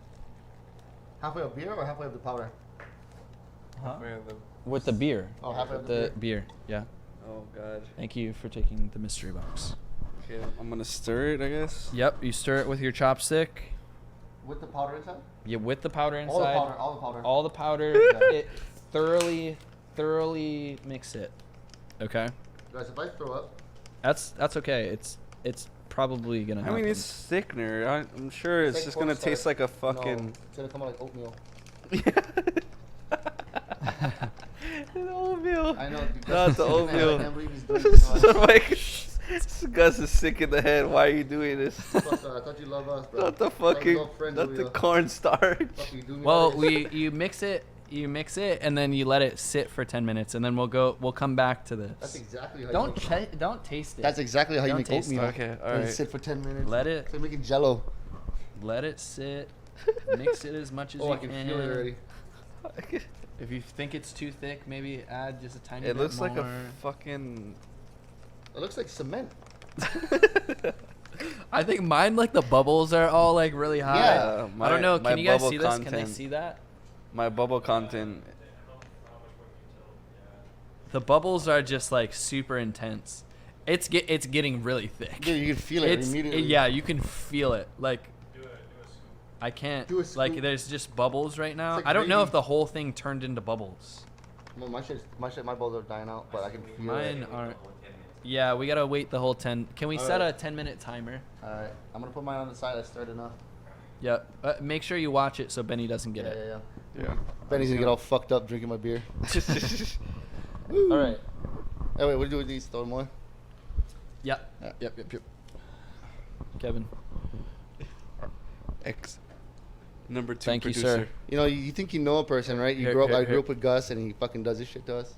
Halfway of beer or halfway of the powder? With the beer. Oh, halfway of The beer. Yeah. Oh god. Thank you for taking the mystery box. Okay, I'm gonna stir it, I guess. Yep. You stir it with your chopstick. With the powder inside? Yeah, with the powder inside. All the powder. All the powder. All the powder. It thoroughly mix it. Okay. Guys, if I throw up, That's okay. It's probably gonna I happen. mean, it's thickener. I'm sure it's like just gonna taste like a no, fucking. it's gonna come out like oatmeal. Oatmeal. I know. Not the I oatmeal. can't believe he's doing this. So like, Gus is sick in the head. Why are you doing this? I thought you love us, bro. Not the Thought we fucking, love friends not with the you. cornstarch. Fuck you, do me Well, like this. you mix it, and then you let it sit for 10 minutes, and then we'll come back to this. That's exactly how Don't you make don't taste it. That's exactly how you Don't make taste oatmeal. Okay, Let alright. it sit for 10 minutes. Let it It's like making jello. let it sit. Mix it as much as Oh, you I can feel it already. If you think it's too thick, maybe add just a tiny It bit looks more. like a fucking. It looks like cement. I think mine, like, the bubbles are all like really high. Yeah. I don't know. my Can you guys bubble see this? Can they content- see that? My bubble content. The bubbles are just like super intense. It's getting really thick. Dude, you can feel it immediately. Yeah, you can feel it. Like, I can't. Do a Like, scoop. there's just bubbles right now. like I don't know gravy. if the whole thing turned into bubbles. Well, my balls are dying out, but I can feel Mine it. aren't. Yeah, we gotta wait the whole 10. Can we set a 10-minute timer? Alright, I'm gonna put mine on the side. I stirred enough. Yep. Make sure you watch it so Benny doesn't get Yeah, it. yeah. Yeah. Benny's gonna get all fucked up drinking my beer. All right. Hey, wait, what do you do with these? Throw more? Yep. Yeah. Yep. Kevin. Number 2 Thank you, producer. sir. You know, you think you know a person, right? Here, I here. grew up with Gus, and he fucking does this shit to us.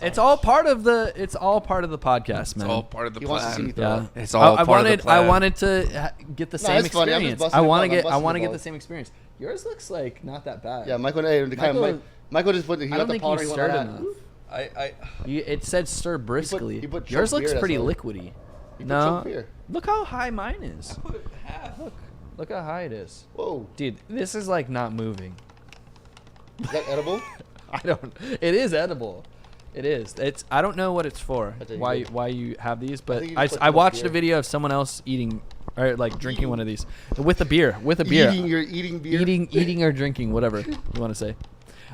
It's all part of the podcast, man. It's all part of the He wants to see me plan. throw Yeah. up. It's all part of the plan. I wanted to get the same it's funny. I'm just experience. busting I your want to balls. get. I'm I busting want to your get the balls. same experience. Yours looks like not that bad. Yeah, Michael. Hey, Michael just put. He I got don't the think powder. you He went stirred like enough. I It said stir briskly. he put Yours choked looks beer, pretty that's all. liquidy. He put No, choked beer. look how high mine is. put half. Look how high it is, Whoa, dude. This is like not moving. is that edible? I don't. It is edible. It is. It's. I don't know what it's for. I think Why you did. why you have these, but think you I, just put I too much watched a beer. video of someone else eating or like drinking one of these with a beer. With a beer. You're eating beer. Eating or drinking, whatever you want to say.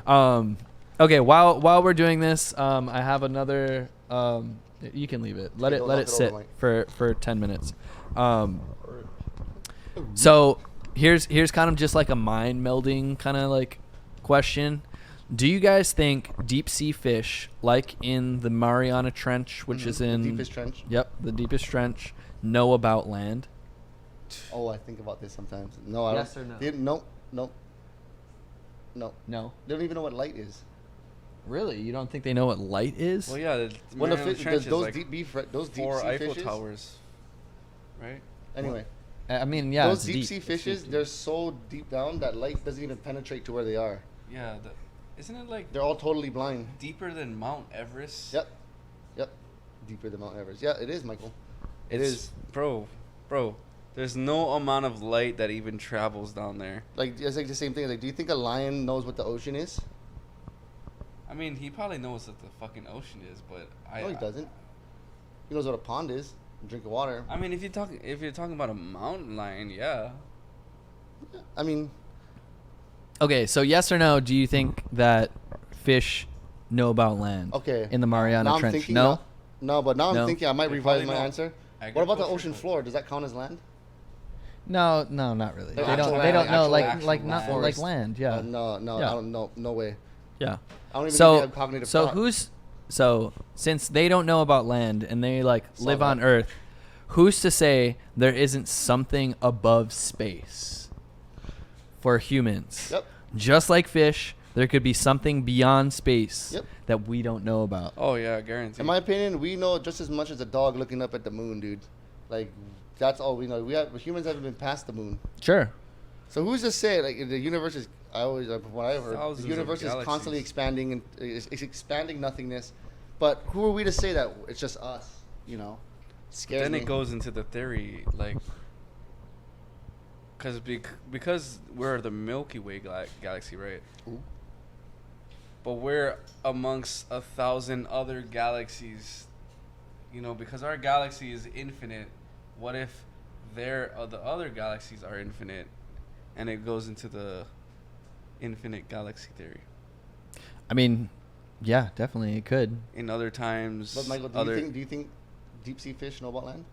Okay. While we're doing this, I have another. You can leave it. Let Okay, it don't let knock it it sit over, for 10 minutes. So here's kind of just like a mind melding kind of like question. Do you guys think deep sea fish, like in the Mariana Trench, which is in the deepest trench. Yep, the deepest trench, know about land? Oh, I think about this sometimes. No, I Yes don't. or no? No. No. They don't even know what light is. Really? You don't think they know what light is? Well, yeah. The When the Mariana fish, Trench is those like those deep 4 sea Eiffel fishes. Towers, right? Anyway, I mean, yeah. those it's deep sea It's fishes, deep. they're so deep down that light doesn't even penetrate to where they are. Yeah. Isn't it like They're all totally blind. deeper than Mount Everest? Yep. Deeper than Mount Everest. Yeah, it is, Michael. It It's- is. bro. There's no amount of light that even travels down there. Like it's like the same thing. Like, do you think a lion knows what the ocean is? I mean, he probably knows what the fucking ocean is, but No, he doesn't. He knows what a pond is. And drink of water. I mean, if you're talking about a mountain lion, yeah. I mean, Okay, so yes or no? Do you think that fish know about land? okay. In the Mariana now I'm Trench? thinking No. No, but now No? I'm thinking I might They revise probably my know answer. What about the agriculture, ocean but- floor? Does that count as land? No, not really. Like They actual don't. land, They don't know actual like not forest. like land. Yeah. No, Yeah. I don't know. No way. Yeah. I don't even So have cognitive so thought. so since they don't know about land and they like Saw live that. on Earth, who's to say there isn't something above space for humans? Yep. Just like fish, there could be something beyond space Yep. that we don't know about. Oh yeah, guaranteed. In my opinion, we know just as much as a dog looking up at the moon, dude. Like, that's all we know. Humans haven't been past the moon. Sure. So who's to say, like, the universe is, from what I've heard, Thousands the universe of is constantly galaxies. expanding and it's expanding nothingness. But who are we to say that it's just us, you know? Scares Then me. it goes into the theory, like, because we're the Milky Way galaxy, right? Ooh. But we're amongst 1,000 other galaxies, you know, because our galaxy is infinite. What if the other galaxies are infinite, and it goes into the infinite galaxy theory? I mean, yeah, definitely it could. In other times, But Michael, do you think deep sea fish know about land?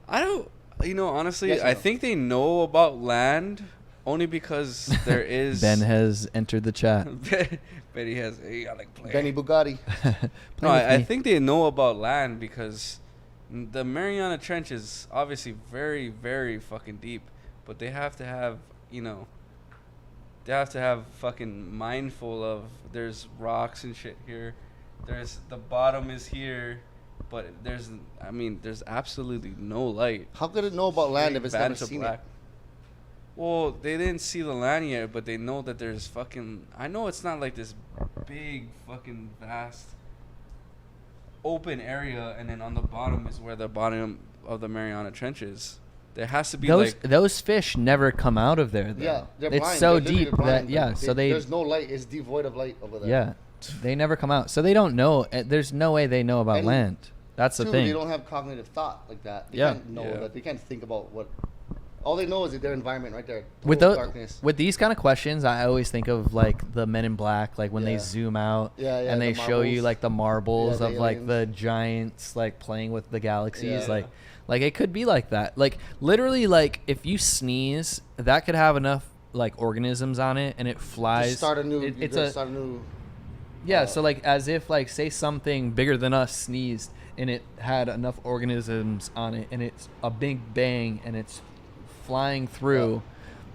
I don't. You know, honestly, Yes or I no? think they know about land only because there is. Ben has entered the chat. Benny has. Hey, I like playing. Benny Bugatti. No, I think they know about land because the Mariana Trench is obviously very, very fucking deep, but they have to have, you know, they have to have fucking mindful of there's rocks and shit here. There's the bottom is here, but there's absolutely no light. How could it know about land if Straight it's bad never to seen black. Well, they didn't see the land yet, but they know that there's fucking. I know it's not like this big fucking vast open area, and then on the bottom is where the bottom of the Mariana Trench is. There has to be those fish never come out of there. it? Though. Yeah, they're it's blind. so They're literally deep blind. that yeah. Like, So they there's no light. It's devoid of light over there. yeah, they never come out. So they don't know. There's no way they know about And land. That's the Two, thing. they don't have cognitive thought like that. They Yeah. can't know Yeah. that. They can't think about what. All they know is their environment right there. With Total those, darkness. with these kind of questions, I always think of like the Men in Black, like when they Yeah. zoom out Yeah, yeah, and they the show you marbles. like the marbles Yeah, of the like aliens. the giants like playing with the galaxies, Yeah. like it could be like that. Like literally, like if you sneeze, that could have enough like organisms on it, and it flies. Just start a new. It's start a new. yeah. So like as if like say something bigger than us sneezed, and it had enough organisms on it, and it's a big bang, and it's flying through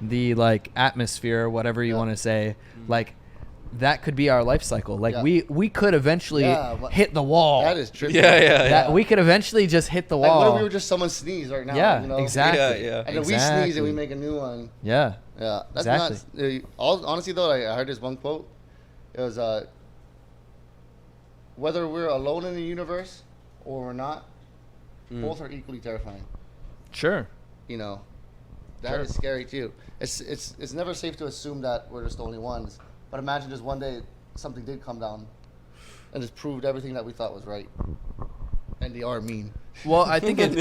the like atmosphere, whatever you Yeah. want to say, like that could be our life cycle. Like Yeah. we could eventually Yeah, hit the wall. That is trippy. That we could eventually just hit the Like, what if wall. we were just someone sneeze right now? yeah, you know? exactly. Yeah, yeah. And then we sneeze and we make a new one. Yeah. Yeah, that's Exactly. not. Honestly, though, I heard this one quote. It was whether we're alone in the universe or we're not, both are equally terrifying. Sure. You know, that is Sure. scary too. It's never safe to assume that we're just the only ones. But imagine just one day something did come down, and just proved everything that we thought was right, and they are mean. Well, I think it,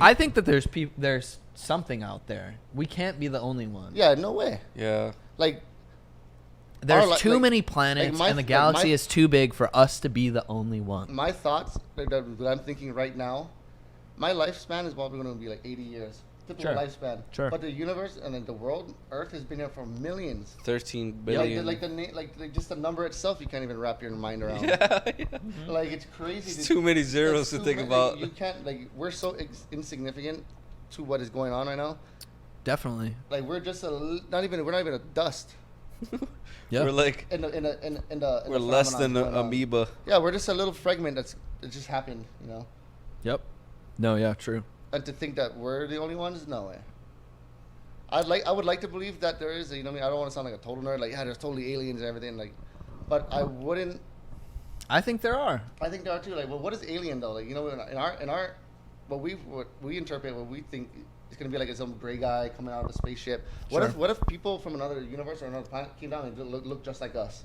I think that there's something out there. We can't be the only one. Yeah, no way. Yeah. Like There's too many planets, and the galaxy is too big for us to be the only one. my thoughts that I'm thinking right now, my lifespan is probably going to be like 80 years. Typical Sure. lifespan. Sure. But the universe and then the world, Earth has been here for millions. 13 Like, billion. like just the number itself, you can't even wrap your mind around. yeah. Like it's crazy. It's too many zeros to too think many- about. You can't like we're so insignificant to what is going on right now. Definitely. Like we're just we're not even a dust. Yeah. We're like In the we're less than phenomenons an going on. amoeba. Yeah, we're just a little fragment that just happened, you know. Yep. No, yeah, true. And to think that we're the only ones, no way. I would like to believe that there is, you know what I mean? I don't want to sound like a total nerd, like, yeah, there's totally aliens and everything, like, but I wouldn't, I think there are. I think there are too, like, well, what is alien though? Like, you know, in our, what we interpret, what we think is going to be like some gray guy coming out of a spaceship. Sure. What if people from another universe or another planet came down and look just like us?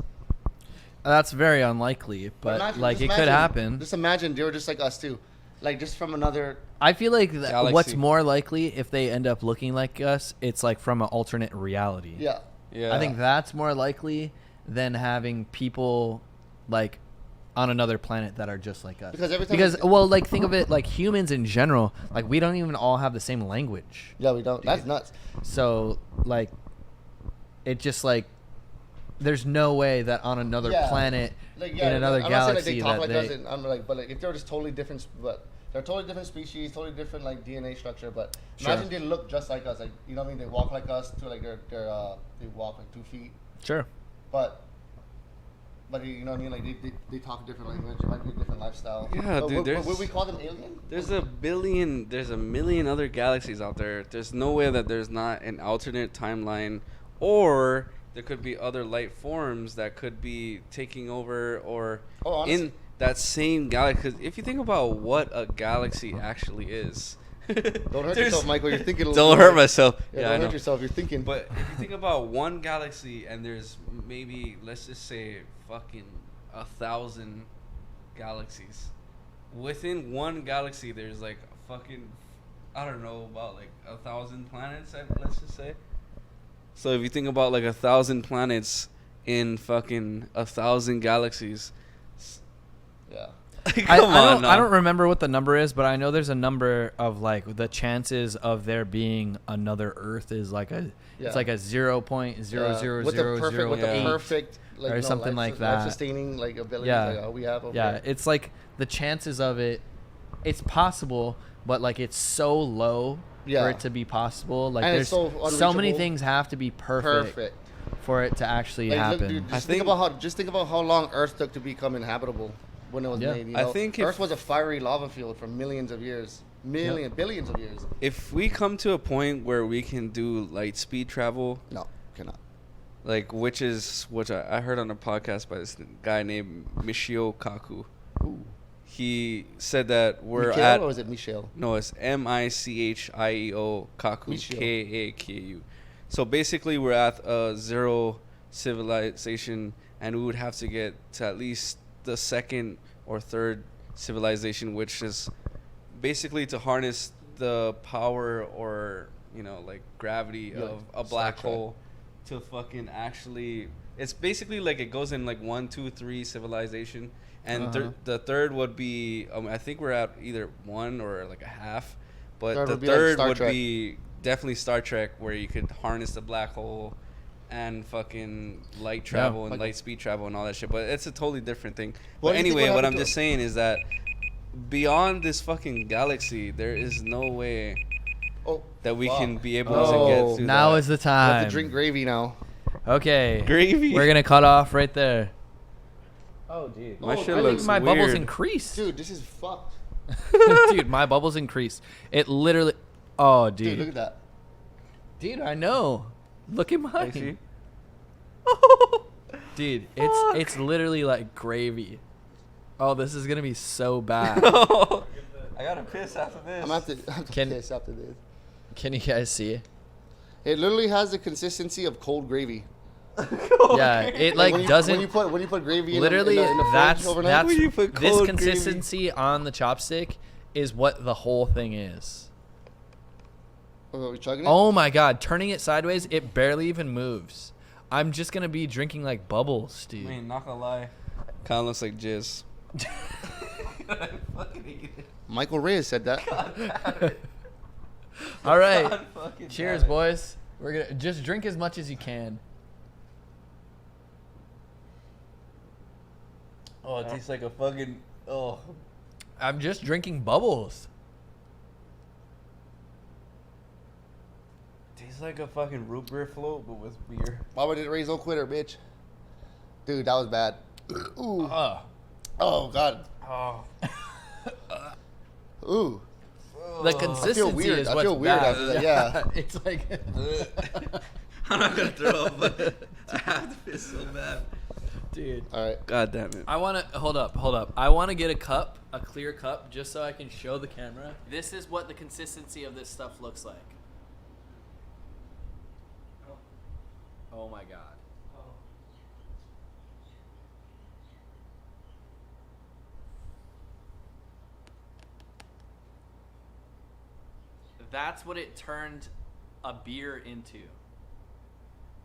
That's very unlikely, but Imagine- like just it could imagine- happen. Just imagine they were just like us too. Like, just from another, I feel like Galaxy. what's more likely if they end up looking like us, it's like from an alternate reality. yeah. Yeah. I think that's more likely than having people like on another planet that are just like us. Because every time well, like think of it like humans in general. Like we don't even all have the same language. Yeah, we don't. That's nuts. So like, it just like, there's no way that on another planet like, in another I'm galaxy not saying, like, they talk that like they. us, and I'm like, but like if they're just totally different, but they're totally different species, totally different like DNA structure. But Sure. imagine they look just like us. Like you know what I mean? They walk like us. To like they walk like 2 feet. Sure. But you know what I mean? Like they talk a different language. It might be a different lifestyle. Yeah, but dude, would we call them alien? There's a million other galaxies out there. There's no way that there's not an alternate timeline, or there could be other light forms that could be taking over or in that same galaxy. Because if you think about what a galaxy actually is, Don't hurt yourself, Michael. You're thinking. Don't hurt myself. Yeah, don't hurt yourself. You're thinking. But if you think about one galaxy and there's maybe, let's just say, fucking 1,000 galaxies. Within one galaxy, there's like fucking, I don't know, about like 1,000 planets. Let's just say. So if you think about like 1,000 planets in fucking 1,000 galaxies. Yeah. I don't remember what the number is, but I know there's a number of like the chances of there being another Earth is like it's like a 0.00008 with the perfect like, or something like that. Life-sustaining like abilities like we have over yeah, here. it's like the chances of it. It's possible, but like it's so low for it to be possible. Like and there's so many things have to be perfect for it to actually happen. Look, dude, think about how long Earth took to become inhabitable. When it was made, you know? I think Earth was a fiery lava field for millions of years, billions of years. If we come to a point where we can do light speed travel, no, cannot. Like which I heard on a podcast by this guy named Michio Kaku. Ooh. He said that we're Mikhail, at. or is it Michelle? No, it's Michieo Kaku, Kaku. So basically, we're at zero civilization, and we would have to get to at least the second or third civilization, which is basically to harness the power or like gravity of a black hole to fucking actually. It's basically like it goes in like 1, 2, 3 civilization, and the third would be I think we're at either 1 or like a half, but the third would be definitely Star Trek, where you could harness the black hole and fucking light travel and light speed travel and all that shit. But it's a totally different thing. But anyway, what I'm just saying is that beyond this fucking galaxy, there is no way that we can be able to get through now that. Is the I time. have to drink gravy now. Okay. Gravy. We're going to cut off right there. Oh, dude. My shit I looks think my weird. bubbles increased. Dude, this is fucked. Dude, my bubbles increased. It literally... Oh, dude. Dude, look at that. Dude, I know. Look at mine. Dude, it's literally like gravy. Oh, this is gonna be so bad. I gotta piss after this. I'm gonna have to piss after this. Can you guys see? It literally has the consistency of cold gravy. Yeah, it like doesn't. When you put gravy literally, in the that's fridge overnight. When you put this cold consistency on the chopstick is what the whole thing is. Are we chugging it? Oh my god, turning it sideways, it barely even moves. I'm just gonna be drinking like bubbles, dude. I mean, not gonna lie, kind of looks like jizz. Michael Reyes said that. All right, cheers, boys. We're gonna just drink as much as you can. Oh, it tastes like a fucking. Oh. I'm just drinking bubbles. Tastes like a fucking root beer float, but with beer. Why would it raise no quitter, bitch? Dude, that was bad. Ooh. Oh god. Oh. Ooh. The consistency I feel weird. is I what's feel weird bad. after that. Yeah. It's like. I'm not gonna throw up, but I have to piss so bad. Dude. All right. God damn it. I want to hold up. I want to get a clear cup, just so I can show the camera. This is what the consistency of this stuff looks like. Oh my god. That's what it turned a beer into.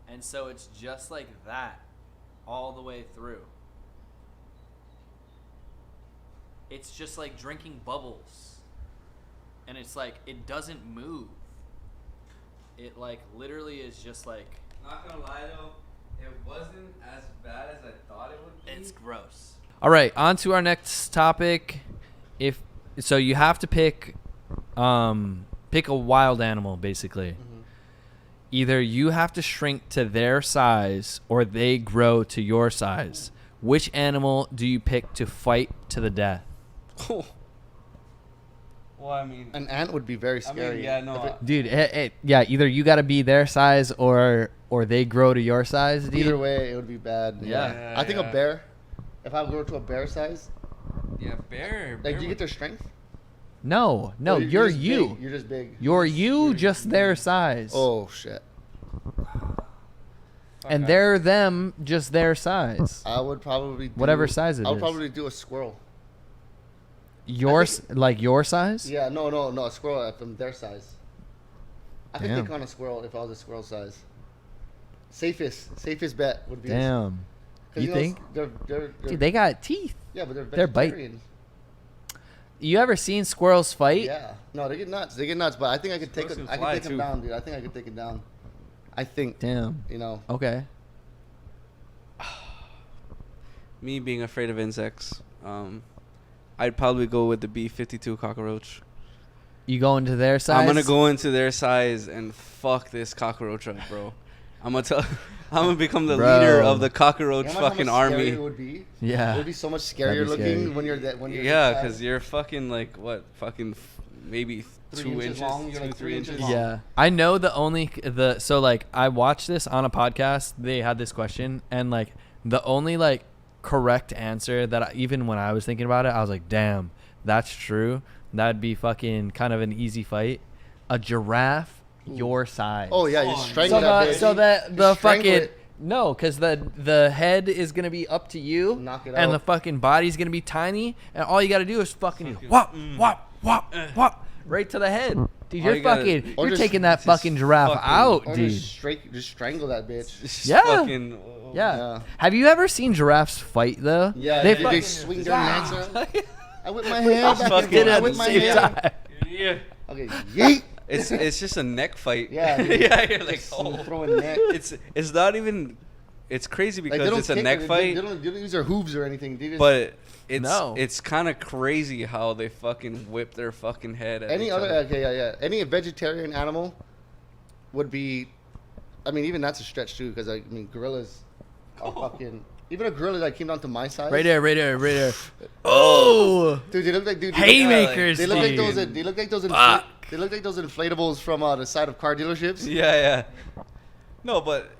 And so it's just like that all the way through. it's just like drinking bubbles. And it's like, it doesn't move. It like literally is just like... Not gonna lie though, it wasn't as bad as I thought it would be. It's gross. All right, on to our next topic. So you have to pick a wild animal, basically. Mm-hmm. Either you have to shrink to their size or they grow to your size. Which animal do you pick to fight to the death? Well, I mean, An ant would be very scary. mean, yeah, no, Dude, yeah, either you got to be their size or they grow to your size, dude. Either way, it would be bad. Yeah. I think a yeah. bear. If I grow to a bear size, yeah, bear. like, do you get their strength? No, Or you're just you. big? You're just big. You're you, just their size. Oh shit. And they're them, just their size. I would probably do, Whatever size it I would is. probably do a squirrel. Like your size? Yeah, no, a squirrel from their size. I could Damn. take on a squirrel if I was a squirrel size. Safest bet would be. Damn. 'Cause, You think? They're Dude, they got teeth. yeah, but they're they're bite- vegetarians. You ever seen squirrels fight? Yeah, no, they get nuts. But I think I could take Squirrels it. can I could fly, take them too. down, dude. I think I could take it down. I think. Damn. You know. Okay. Me being afraid of insects, I'd probably go with the B-52 cockroach. You go into their size? I'm gonna go into their size and fuck this cockroach up, bro. I'm gonna become the Bro. leader of the cockroach You know how fucking much army. scarier It would be. Yeah. It would be so much That'd scarier be looking scary. when you're that. When you're Yeah, that because size. you're fucking like what? Fucking maybe 3 2 inches inches, long, you're like 3 3 inches inches. long. Yeah. I know so like I watched this on a podcast. They had this question and like the only like correct answer that even when I was thinking about it, I was like, damn, that's true. That'd be fucking kind of an easy fight. A giraffe your size. Oh yeah, you strangle So that the bitch. so that the You strangle fucking it. no, because the head is gonna be up to you, Knock it and out. the fucking body's gonna be tiny, and all you gotta do is fucking whop whop whop whop right to the head. Dude, All you're you gotta- fucking Or you're just- taking that just fucking giraffe fucking- out, Or dude. just strangle that bitch. It's just Yeah. Fucking, Yeah. Yeah. Have you ever seen giraffes fight though? Yeah, they they fucking swing their necks around. I whip my hand back fucking and did it forth. I at whip the my same hand. time. Yeah. Okay, yeet. It's just a neck fight. Yeah, dude. yeah. You're like, I'm oh. throwing neck. It's not even. It's crazy Like, because it's a kick neck it. fight, They don't use their hooves or anything. They just, but it's No. it's kind of crazy how they fucking whip their fucking head at any each other other. okay, yeah. Any vegetarian animal would be. I mean, even that's a stretch too, because I mean, gorillas are fucking. Even a gorilla that came down to my size. Right there. Oh, Dude, they look like haymakers, They look like dude. those. They look like those. Fuck. They look like those inflatables from the side of car dealerships. Yeah. No, but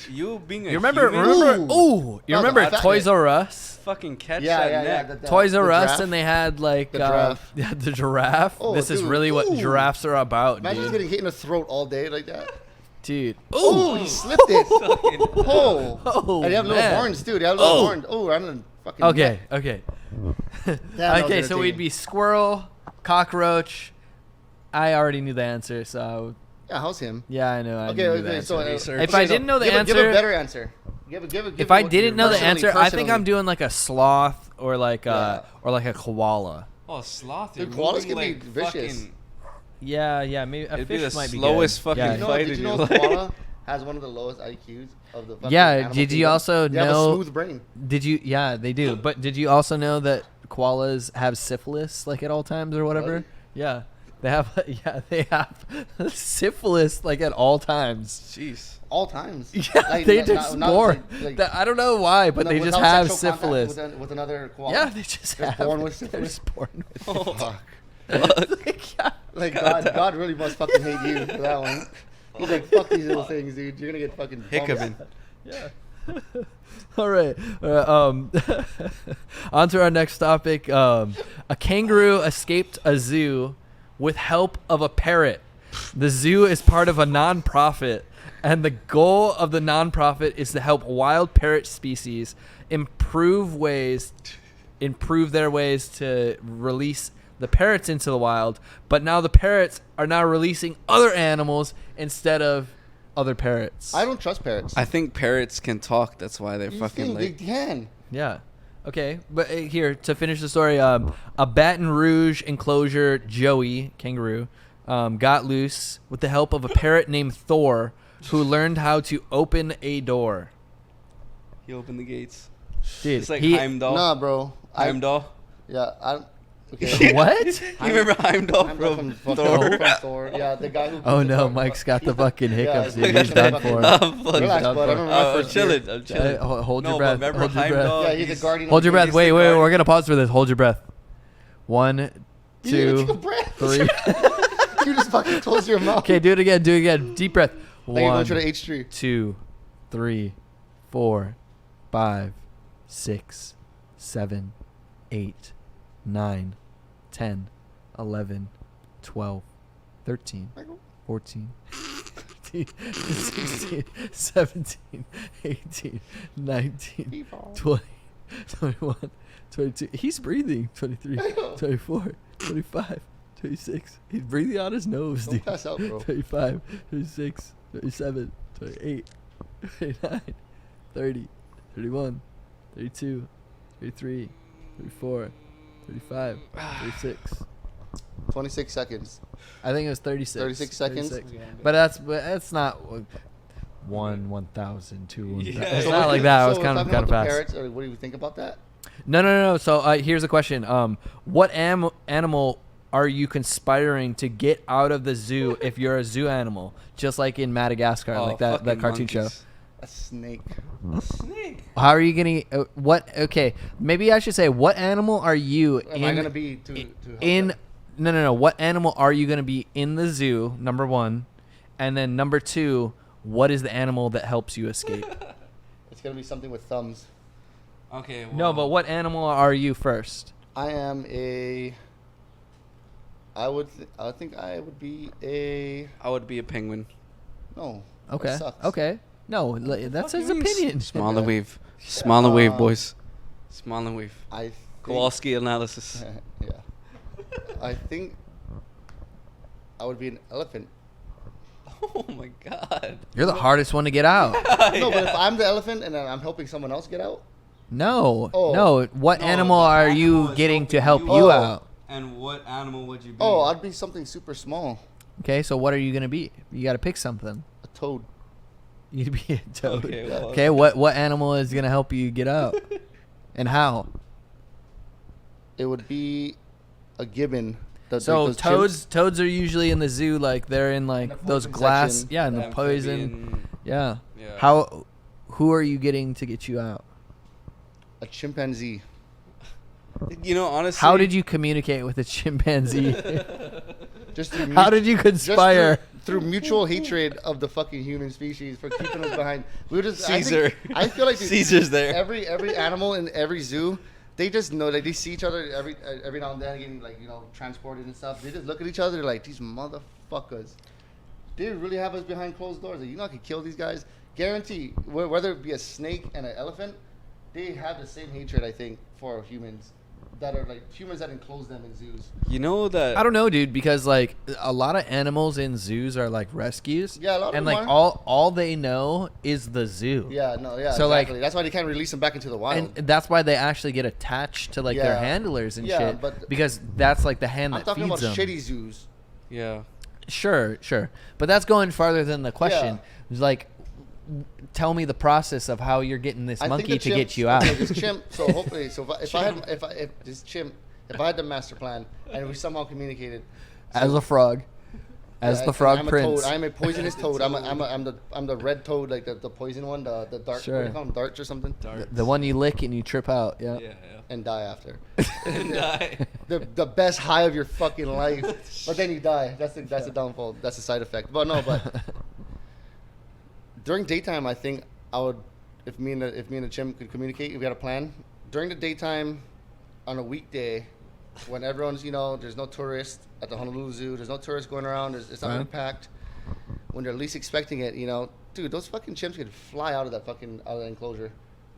you being a You remember? human, Remember? Ooh, you No, remember the Toys fat R Us? fucking catch Yeah, that yeah, yeah. neck. Toys R the Us, giraffe. and they had like The giraffe. yeah, the giraffe. Oh, this is dude. really what Ooh. giraffes are about, Imagine just dude. getting hit in the throat all day like that. Dude. Oh, he slipped it. Oh, Oh, and they have little man. horns too. They have little Oh. horns. Oh, I'm gonna fucking. Okay. Damn, that was Okay, so we'd irritating. be squirrel, cockroach. I already knew the answer, so Yeah, how's him? yeah, I know. I Okay, knew the okay. So answer. Research. If I didn't know the give a answer, better answer. Give if I what didn't you- know the personally- answer, I think I'm personally. doing like a sloth or like Yeah. a koala. Oh, sloth! Dude, you're koalas moving can be like vicious. fucking- Yeah, maybe a It'd be fish the might be slowest good. fucking yeah. Did you know, fight did in you your know life. koala has one of the lowest IQs of the fucking Yeah, animal did you kingdom? also They have a know- smooth brain. Did you? Yeah, they do. But did you also know that koalas have syphilis like at all times or whatever? Really? Yeah, they have. Yeah, they have syphilis like at all times. Jeez. All times. Yeah, Like, they not- just not born. like- I don't know why, but they just without have sexual contact syphilis. with another koala. Yeah, they just They're have. born with They're syphilis. just born with. Oh, Fuck. Like, yeah. Like God really must fucking hate you for that one. He's like, fuck these little things, dude. You're gonna get fucking bumped. Hiccuping. Yeah. All right. On to our next topic. A kangaroo escaped a zoo with help of a parrot. The zoo is part of a non-profit, and the goal of the non-profit is to help wild parrot species improve their ways to release the parrots into the wild. But now the parrots are now releasing other animals instead of other parrots. I don't trust parrots. I think parrots can talk. That's why they're You fucking think like. they can. Yeah. Okay, but here to finish the story, a Baton Rouge enclosure Joey kangaroo got loose with the help of a parrot named Thor, who learned how to open a door. He opened the gates. Dude, It's like he, Heimdall. Nah, bro. Heimdall. Yeah, okay. what? You remember Heimdall I'm from from Thor? Thor. Yeah, the guy who. Oh the no, dog- Mike's got the fucking hiccups. Yeah, Dude. He's done for. I'm fucking Relax, done bud. I for. remember my I'm first year. chilling. I'm chilling. Hold your No, breath. but remember Hold your breath. Heimdall? Yeah, he's a guardian. Hold your breath. He's Wait, the wait. guard- We're gonna pause for this. Hold your breath. 1, You need to take a 2, breath. 3. You just fucking close your mouth. Okay, do it again. Do it again. Deep breath. Now you're going 1, to the H3. 2, 3, 4, 5, 6, 7, 8, 9, 10, 11, 12, 13, 14, 15, 16, 17, 18, 19, 20, 21, 22. He's breathing. 23, 24, 25, 26. He's breathing on his nose, Don't dude. pass out, bro. 35, 36, 37, 38, 39, 30, 31, 32, 33, 34, 35, 36. 26 seconds. I think it was 36. 36 seconds? 36. But that's not 1,000, 2, 1,000. Yeah. It's So not what like you- that. It was So kind of talking about the fast. parrots, or what do you think about that? No. So here's a question. What animal are you conspiring to get out of the zoo if you're a zoo animal? Just like in Madagascar, Oh, like that fucking cartoon show. monkeys. A snake. A snake. How are you gonna what? Okay, maybe I should say, what animal are you Am I gonna be to help in? them? No. What animal are you gonna be in the zoo? Number 1, and then number 2, what is the animal that helps you escape? It's gonna be something with thumbs. Okay. Well, No, but what animal are you first? I am a. I think I would be a. I would be a penguin. No. Okay. That sucks. Okay. No, that's his opinion. Smaller Yeah. wave. Smaller wave, Um, boys. Smaller wave. I. Think, Kowalski analysis. yeah. I think. I would be an elephant. Oh my god. You're the hardest one to get out. No, but if I'm the elephant and then I'm helping someone else get out. No. Oh. No. What No, animal the are animal you is getting to helping help you you out. out? And what animal would you be? Oh, I'd be something super small. Okay, so what are you gonna be? You got to pick something. A toad. You'd be a toad. Okay, Yeah. well, Okay, what animal is gonna help you get out, and how? It would be a gibbon. So those toads are usually in the zoo, like they're in like the those poison glass, section. yeah, in the amphibian- poison, yeah. Yeah. How? Who are you getting to get you out? A chimpanzee. You know, honestly. How did you communicate with a chimpanzee? Just through How did you just conspire? through mutual hatred of the fucking human species for keeping us behind. We were just Caesar. I feel like Caesar's there. Every animal in every zoo, they just know, like, they see each other every now and then getting, like, you know, transported and stuff. They just look at each other like, these motherfuckers. They really have us behind closed doors. Like, you know, I could kill these guys. Guarantee, whether it be a snake and an elephant, they have the same hatred, I think, for humans that are like humans that enclose them in zoos. You know that. I don't know, dude, because like a lot of animals in zoos are like rescues. Yeah, a lot of and them like are. all they know is the zoo. Yeah, no, yeah. So, like- exactly. That's why they can't release them back into the wild. And that's why they actually get attached to like their Yeah. handlers and Yeah, shit, but- because that's like the hand I'm that talking feeds about them. shitty zoos. Yeah. Sure, but that's going farther than the question. It's like, tell me the process of how you're getting this I think monkey the to chimps- get you out. Okay, this chimp. So hopefully, if I had the master plan and we somehow communicated. As a frog, as Yeah, the frog I'm prince. A toad. I'm a poisonous toad. I'm the red toad, like the poison one, the dark. Sure. What do you call them? Darts or something? The one you lick and you trip out. Yeah. Yeah. And die after. Die. The best high of your fucking life, but then you die. That's the downfall. That's the side effect. But no, but during daytime, I think I would, if me and the chimp could communicate, if we had a plan. During the daytime, on a weekday, when everyone's, you know, there's no tourists at the Honolulu Zoo, there's no tourists going around, it's not really packed. When they're least expecting it, you know, dude, those fucking chimps could fly out of that enclosure.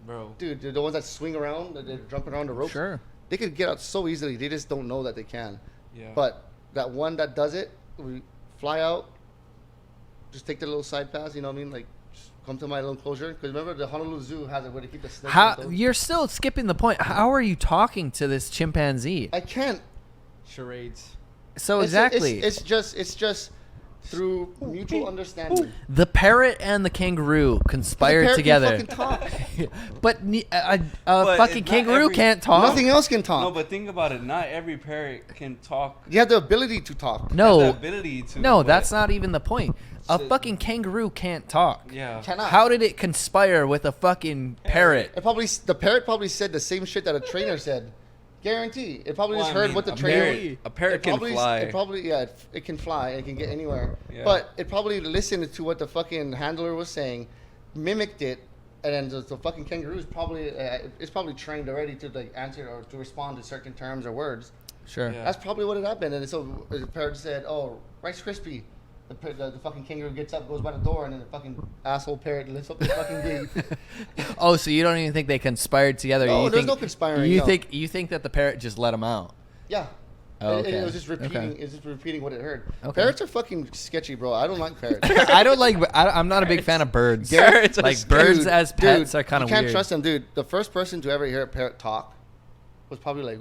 Bro. Dude, the ones that swing around, they're jumping around the ropes. Sure. They could get out so easily. They just don't know that they can. Yeah. But that one that does it, we fly out, just take the little side pass, you know what I mean? Like, just come to my little enclosure. Because remember, the Honolulu Zoo has it where they keep the snakes. How and you're still skipping the point. How are you talking to this chimpanzee? I can't. Charades. So It's- exactly, It's just through mutual understanding. the parrot and the kangaroo conspired The together. parrot can fucking talk. But a But fucking it's not kangaroo every- can't talk. Nothing else can talk. No, but think about it. Not every parrot can talk. You have the ability to talk. Have the No, ability to. no, but- that's not even the point. A So- fucking kangaroo can't talk. Yeah. Cannot. How did it conspire with a fucking parrot? The parrot probably said the same shit that a trainer said. Guarantee. It probably Well, just I heard mean, what the a trainer. parrot can fly. It probably it can fly. It can get anywhere. Yeah. But it probably listened to what the fucking handler was saying, mimicked it, and then the fucking kangaroo is probably it's probably trained already to like answer or to respond to certain terms or words. Sure. Yeah. That's probably what it happened. And so the parrot said, "Oh, Rice Krispie." The fucking kangaroo gets up, goes by the door, and then the fucking asshole parrot lifts up the fucking gate. Oh, so you don't even think they conspired together? No, you there's think, no conspiring, You no. think that the parrot just let him out? Yeah. Oh, It okay. was just repeating. Okay. It's just repeating what it heard. Okay. Parrots are fucking sketchy, bro. I don't like parrots. I don't like. I'm not a big fan of birds. Parrots are Like birds Dude, as pets dude, are kind of You can't weird. trust them, dude. The first person to ever hear a parrot talk was probably like,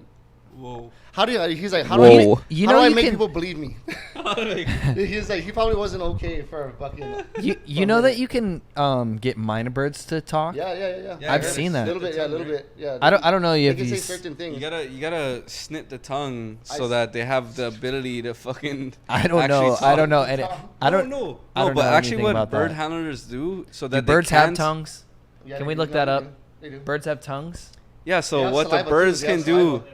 Whoa. "How do you?" He's like, "How do I? Whoa. Make, You how know do I you make can- people believe me?" He's like, he probably wasn't okay for a fucking. You know that you can get minor birds to talk. Yeah. Yeah, I've I heard seen it. that. A little bit, yeah, a little bit, yeah. I don't know They if can say you. certain things. You gotta snip the tongue I so s- that they have the ability to fucking. I don't actually know. I talk. don't know. And I don't know. I No, don't but know actually, anything what about bird that. handlers do so Do that birds they have can't- tongues? Yeah, Can they we do, look yeah, that they up? do. They do. Birds have tongues. Yeah. They So have what the saliva, too. birds They have can do. saliva.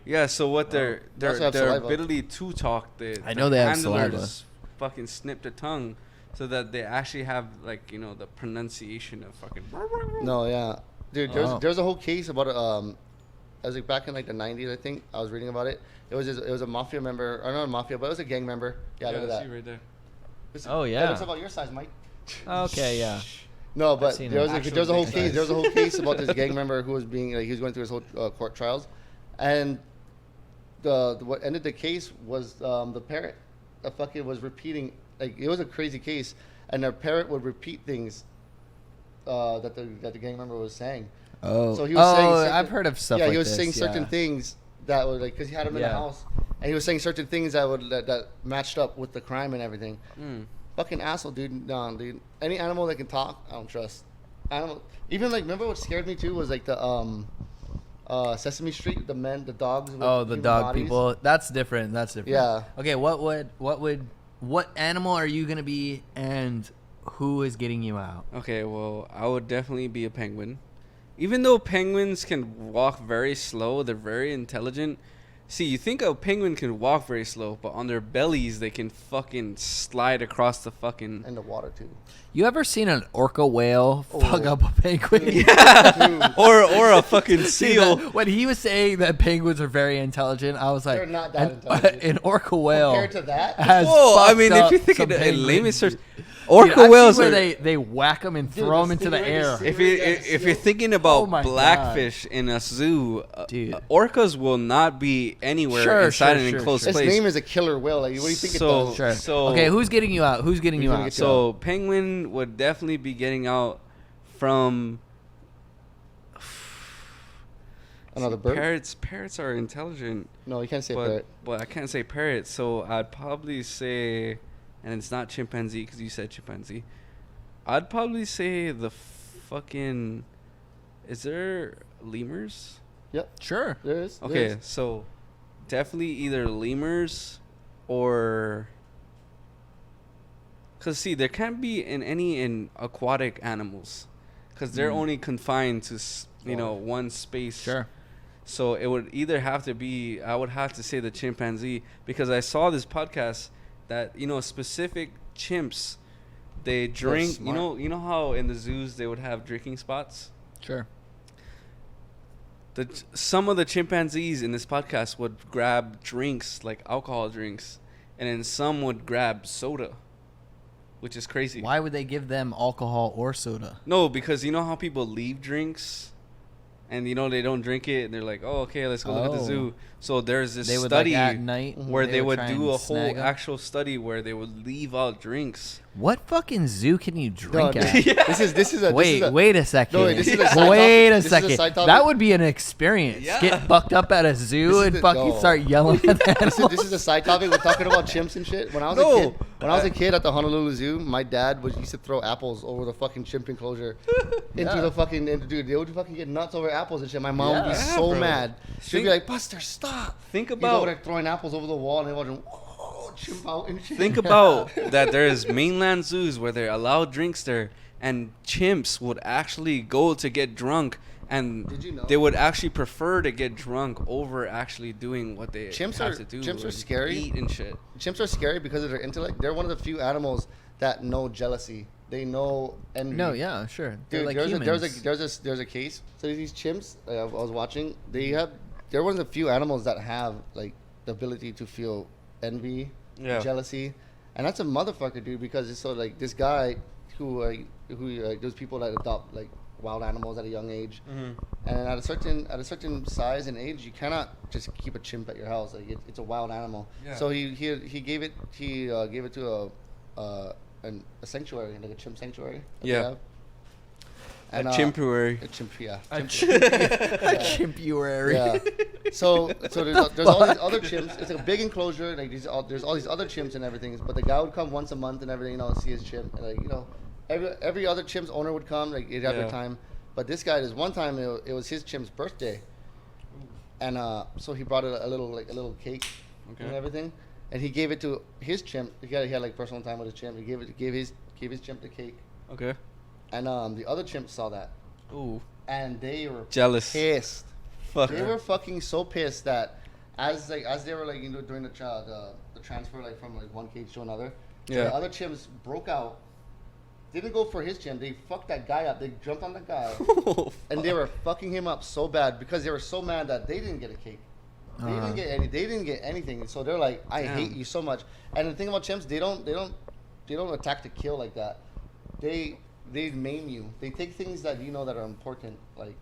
Yeah. So what They also have their saliva. ability to talk. I know they have handlers fucking snip the tongue so that they actually have like the pronunciation of fucking. No, yeah, dude. Oh. There's a whole case about I was like back in like the '90s, I think. I was reading about it. It was a mafia member, or not a mafia, but it was a gang member. Yeah, look at that. See right there. Oh, That yeah. looks about your size, Mike. Okay, yeah. No, but seen there was it. there was a whole Actual case. dick There was a whole case about this gang member who was being like he was going through his whole court trials, and what ended the case was the parrot. The fucking was repeating like it was a crazy case, and the parrot would repeat things that the gang member was saying. Oh, So he was saying certain- I've heard of stuff Yeah, like he was this, saying certain yeah. things that were like because he had him in the Yeah. house, and he was saying certain things that matched up with the crime and everything. Mm. Fucking asshole, dude. No, dude. Any animal that can talk, I don't trust. Animal. Even like, remember what scared me too was like the Sesame Street, the dogs. with Oh, the human dog bodies. people. That's different. That's different. Yeah. Okay, what animal are you gonna be, and who is getting you out? Okay, well, I would definitely be a penguin. Even though penguins can walk very slow, they're very intelligent. See, you think a penguin can walk very slow, but on their bellies, they can fucking slide across the fucking. And the water too. You ever seen an orca whale fuck Oh. up a penguin? Dude. or a fucking See, seal. when he was saying that penguins are very intelligent, I was like, They're not that intelligent. An orca whale Compared to that, has Whoa, I fucked mean, if up you think some in penguins, layman's terms, dude. orca Dude, I've whales seen are. where they whack them and Dude, throw the them into the stingray air. is- If you're thinking Oh about my God. blackfish in a zoo, Dude. orcas will not be anywhere Sure, inside sure, an sure, enclosed sure. its place. name is a killer whale. Like, what do you think So- it does? Sure. So- Okay, who's getting you out? Who's getting you Who's gonna out? get you So penguin would definitely be getting out from Another bird? Parrots are intelligent, No, you can't say but parrot. I can't say parrot. So I'd probably say, and it's not chimpanzee because you said chimpanzee. I'd probably say the fucking. Is there lemurs? Yep, Sure. there is. there Okay, is. so definitely either lemurs or. Cause see, there can't be in aquatic animals, cause they're only confined to one space. Sure. So it would either have to be, I would have to say the chimpanzee, because I saw this podcast that specific chimps, they drink. smart. You know how in the zoos they would have drinking spots. Sure. Some of the chimpanzees in this podcast would grab drinks like alcohol drinks, and then some would grab soda, which is crazy. Why would they give them alcohol or soda? No, because you know how people leave drinks and they don't drink it. And they're like, oh, okay, let's go look at the Oh. zoo. So there's this They would study like at night where they would try do and a snag whole 'em? actual study where they would leave out drinks. What fucking zoo can you drink No, at? This is a Wait a second. No, wait, this is a side Wait topic. a This is a second. side topic. That would be an experience. Yeah. Get fucked up at a zoo This is and the- fucking no. start yelling at the animals. This is a side topic. We're talking about chimps and shit. When I was a kid at the Honolulu Zoo, my dad used to throw apples over the fucking chimp enclosure into the fucking dude. They would fucking get nuts over apples and shit. My mom would be Yeah, so bro. mad. She'd Think- be like, "Buster, stop!" Think He's over about there throwing apples over the wall, and they watching chimp out and shit. think about that. There's mainland zoos where they allow drinks there, and chimps would actually go to get drunk. And Did you know? they would actually prefer to get drunk over actually doing what they Chimps have are- to do. chimps are and scary. Eat and shit. Chimps are scary because of their intellect. They're one of the few animals that know jealousy. They know envy. No, yeah, sure. They're Dude, like there's humans. a case. So these chimps I was watching, they're one of the few animals that have like the ability to feel envy, Yeah. jealousy, and that's a motherfucker, dude. Because it's so like this guy who those people that adopt like wild animals at a young age, and at a certain size and age, you cannot just keep a chimp at your house. Like it's a wild animal. Yeah. So he gave it to a sanctuary, like a chimp sanctuary. that they Yeah. have. A chimpuary. A chimp, yeah. A Chimp- chimpuary. yeah. So there's all these other chimps. It's a big enclosure. Like there's all these other chimps and everything. But the guy would come once a month and everything, see his chimp. And every other chimp's owner would come. Like they'd have their time. But this guy, this one time, it was his chimp's birthday, and so he brought a little cake and everything, and he gave it to his chimp. He had like personal time with his chimp. He gave his chimp the cake, Okay. and the other chimps saw that, Ooh. and they were Jealous. pissed. Fuck. They were fucking so pissed that as they were like doing the transfer like from like one cage to another, Yeah. the other chimps broke out. Didn't go for his chimp. They fucked that guy up. They jumped on the guy, and they were fucking him up so bad because they were so mad that they didn't get a cake. They didn't get They didn't get anything. So they're like, I hate you so much. And the thing about chimps, they don't attack to kill like that. They maim you. They take things that that are important. Like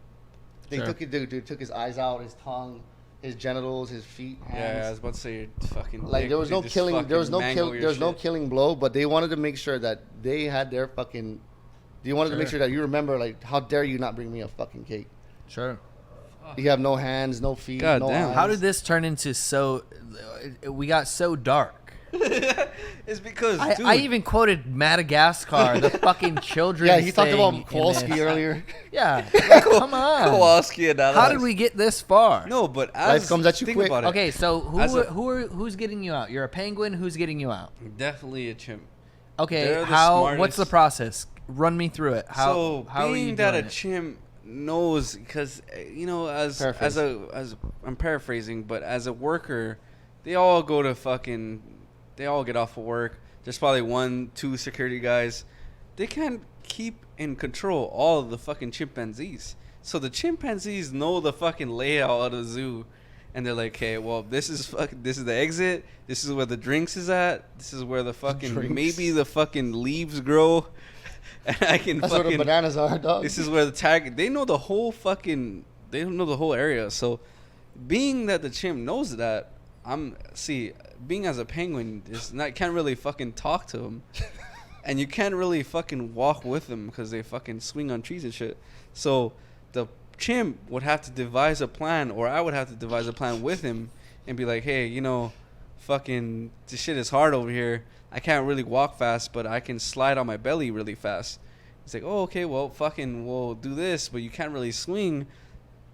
they took his eyes out, his tongue, his genitals, his feet, hands. Yeah, I was about to say fucking. Like dick, there was they no just killing. There was no fucking mangle kill. your There was no shit. killing blow. But they wanted to make sure that they had their fucking. They wanted to make sure that you remember, like, how dare you not bring me a fucking cake? Sure. You have no hands, no feet, God no damn. eyes. How did this turn into so? We got so dark. It's because dude, I even quoted Madagascar, the fucking children. Yeah, he talked about thing in Kowalski this. earlier. Yeah, like, come on. Kowalski and How did we get this far? No, but Life as comes at you think quick. about it. Okay, so As a- who's getting you out? You're a penguin. Who's getting you out? Definitely a chimp. Okay, They're the how? What's smartest. the process? Run me through it. How? So how are being you that doing a it? chimp knows, because as I'm paraphrasing, but as a worker, they all get off of work. There's probably 1-2 security guys. They can't keep in control all of the fucking chimpanzees. So the chimpanzees know the fucking layout of the zoo, and they're like, "Hey, well, this is the exit. This is where the drinks is at. This is where the fucking Drinks. maybe the fucking leaves grow." And I can That's where the fucking bananas are, dog. this is where the tag. They know the whole area. So, being that the chimp knows that, being as a penguin can't really fucking talk to them, and you can't really fucking walk with them because they fucking swing on trees and shit. So the chimp would have to devise a plan, or I would have to devise a plan with him, and be like, hey, fucking this shit is hard over here. I can't really walk fast, but I can slide on my belly really fast. It's like, oh, okay, well, fucking, we'll do this, but you can't really swing.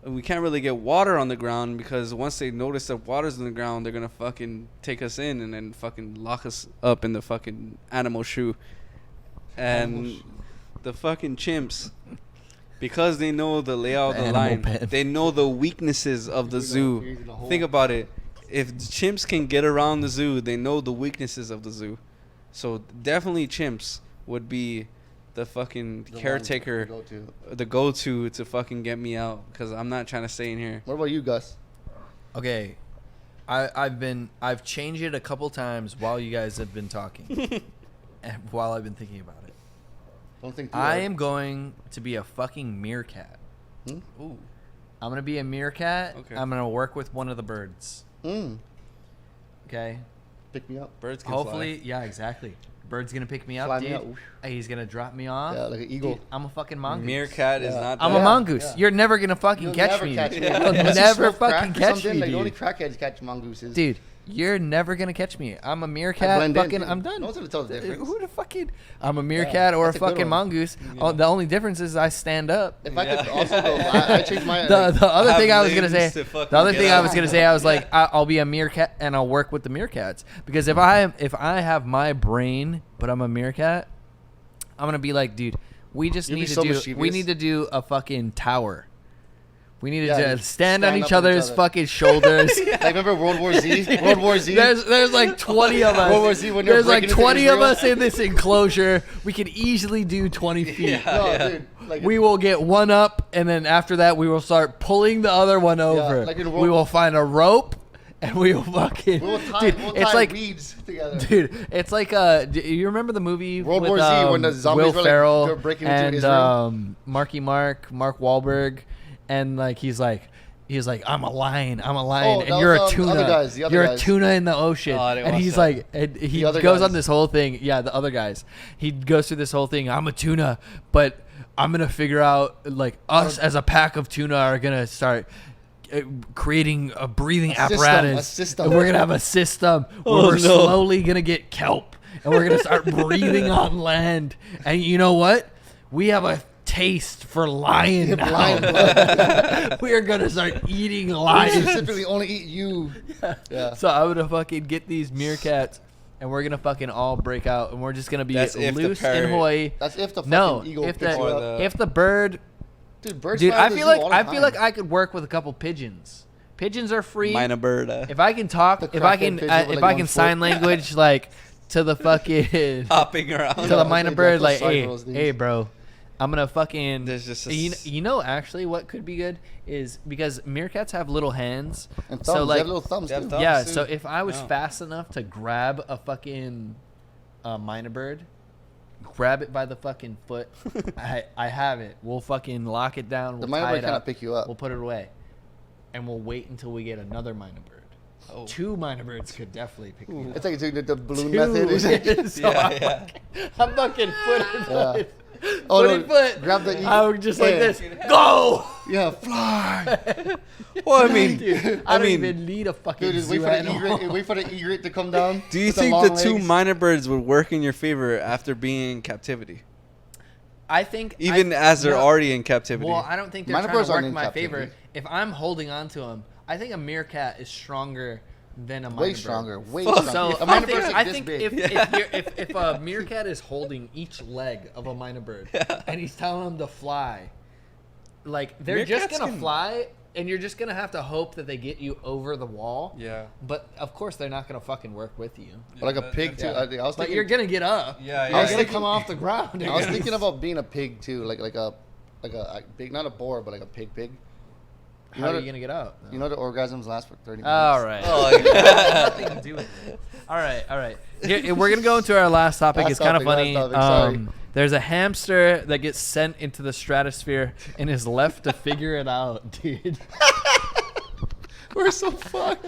And we can't really get water on the ground because once they notice that water's on the ground, they're going to fucking take us in and then fucking lock us up in the fucking animal shoe. And the fucking chimps, because they know the layout of the Animal line, pen. they know the weaknesses of the zoo. Think about it. If the chimps can get around the zoo, they know the weaknesses of the zoo. So definitely chimps would be the fucking caretaker, the go-to to fucking get me out, because I'm not trying to stay in here. What about you, Gus? Okay, I've changed it a couple times while you guys have been talking, and while I've been thinking about it. Don't think too I hard. am going to be a fucking meerkat. Ooh. I'm gonna be a meerkat. Okay. I'm gonna work with one of the birds. Okay. Pick me up. Birds can Hopefully, yeah, exactly. Bird's gonna pick me up, Fly me dude. up. He's gonna drop me off. Yeah, like an eagle. Dude, I'm a fucking fly. mongoose. Meerkat is Yeah. not. I'm that. a mongoose. yeah. You're never gonna fucking You'll catch never me. catch me. You'll Unless you never smoke crack fucking or catch something, me, like, only dude. crackheads catch mongooses. Dude, you're never gonna catch me. I'm a I meerkat. blend in, Fucking, too. I'm done. No one's gonna tell the difference. Who the fucking? I'm a meerkat or a that's a good fucking one. mongoose. Oh, the only difference is I stand up. If I Yeah. could also go, I changed my. The like, other have thing I was gonna say, limbs to fucking the other get thing I out. was gonna say, I was like, I'll be a meerkat and I'll work with the meerkats because if I have my brain, but I'm a meerkat, I'm gonna be like, dude, we just You'd be need to so do, mischievous. we need to do a fucking tower. We need Yeah, to dude. just stand on Stand each up on each other's other. fucking shoulders. like, remember World War Z? World War Z. There's like 20 of us. World War Z when you're There's like breaking into 20 of Israel. us in this enclosure. We could easily do 20 feet. No, dude. Like, We will get one up, and then after that, we will start pulling the other one over. like in We World- will find a rope, and we will fucking. we'll tie, dude, we'll it's tie like, weeds together. dude, it's like you remember the movie World with, War Z when the zombies Will were, like, Ferrell they're breaking into and Israel? Mark Wahlberg, and like he's like. I'm a lion, Oh, and that you're a was, the tuna. other guys, the other You're guys. a tuna in the ocean, Oh, I didn't and watch he's that. like, and he The other goes guys. on this whole thing. Yeah, the other guys. He goes through this whole thing. I'm a tuna, but I'm gonna figure out like us as a pack of tuna are gonna start creating a breathing apparatus. system. And we're gonna have a system where Oh, we're no. slowly gonna get kelp, and we're gonna start breathing on land. And you know what? We have a taste for lion now. Lion blood. We are gonna start eating I lions. specifically only eat you. Yeah. So I'm gonna fucking get these meerkats, and we're gonna fucking all break out, and we're just gonna be That's if the loose parrot- and hoy. That's if the fucking No, eagle if picks you the up. if the bird, Dude, birds dude, fly I to the feel zoo like all the I feel like time. I could work with a couple pigeons. Pigeons are free. Mine a bird. If I can talk, The if I crackhead can, pigeon with, if like, I one can foot. sign language like to the fucking Hopping around. to the Yeah, minor okay, bird, those like, side hey, girls, these. hey, bro, I'm gonna fucking. There's just a You know, actually, what could be good is because meerkats have little hands, And thumbs. so they like, have little thumbs They have too. thumbs. yeah. too. So if I was No. fast enough to grab a fucking minor bird, grab it by the fucking foot, I have it. We'll fucking lock it down. The We'll minor tie bird it cannot up. pick you up. We'll put it away, and we'll wait until we get another minor bird. Oh. 2 minor birds could definitely pick me up. It's like the balloon 2. method. It's like- So Yeah, I'm fucking foot. Oh, Footy no, foot. grab the eagle. I'm just like Yeah. this. Go! Yeah, fly. Well, I mean, Dude, I I don't mean, even need a fucking Dude, just zoo wait for the animal. egret. Wait for the egret to come down. do you with think long the two legs. minor birds would work in your favor after being in captivity, I think even as they're no, already in captivity? Well, I don't think they're Minor trying birds to work aren't in in my captivity. favor. If I'm holding on to them, I think a meerkat is stronger than a minor Way bird. stronger. Way Fuck. stronger. So If a I minor think, bird's like I this think big. if a meerkat is holding each leg of a minor bird and he's telling them to fly, like they're just Meerkats gonna can- fly, and you're just gonna have to hope that they get you over the wall. Yeah. But of course they're not gonna fucking work with you. But like a pig too. I was But thinking, you're gonna get up. Yeah, You're yeah. gonna come off the ground. I was thinking about being a pig too, like a big, not a boar, but like a pig. How are know you gonna get up? You know the orgasms last for 30 minutes. All right. Oh, Nothing to do with it. All right. Here, we're gonna go into our last topic. Last It's kind of topic, funny. last topic, sorry. There's a hamster that gets sent into the stratosphere and is left to figure it out, dude. We're so fucked.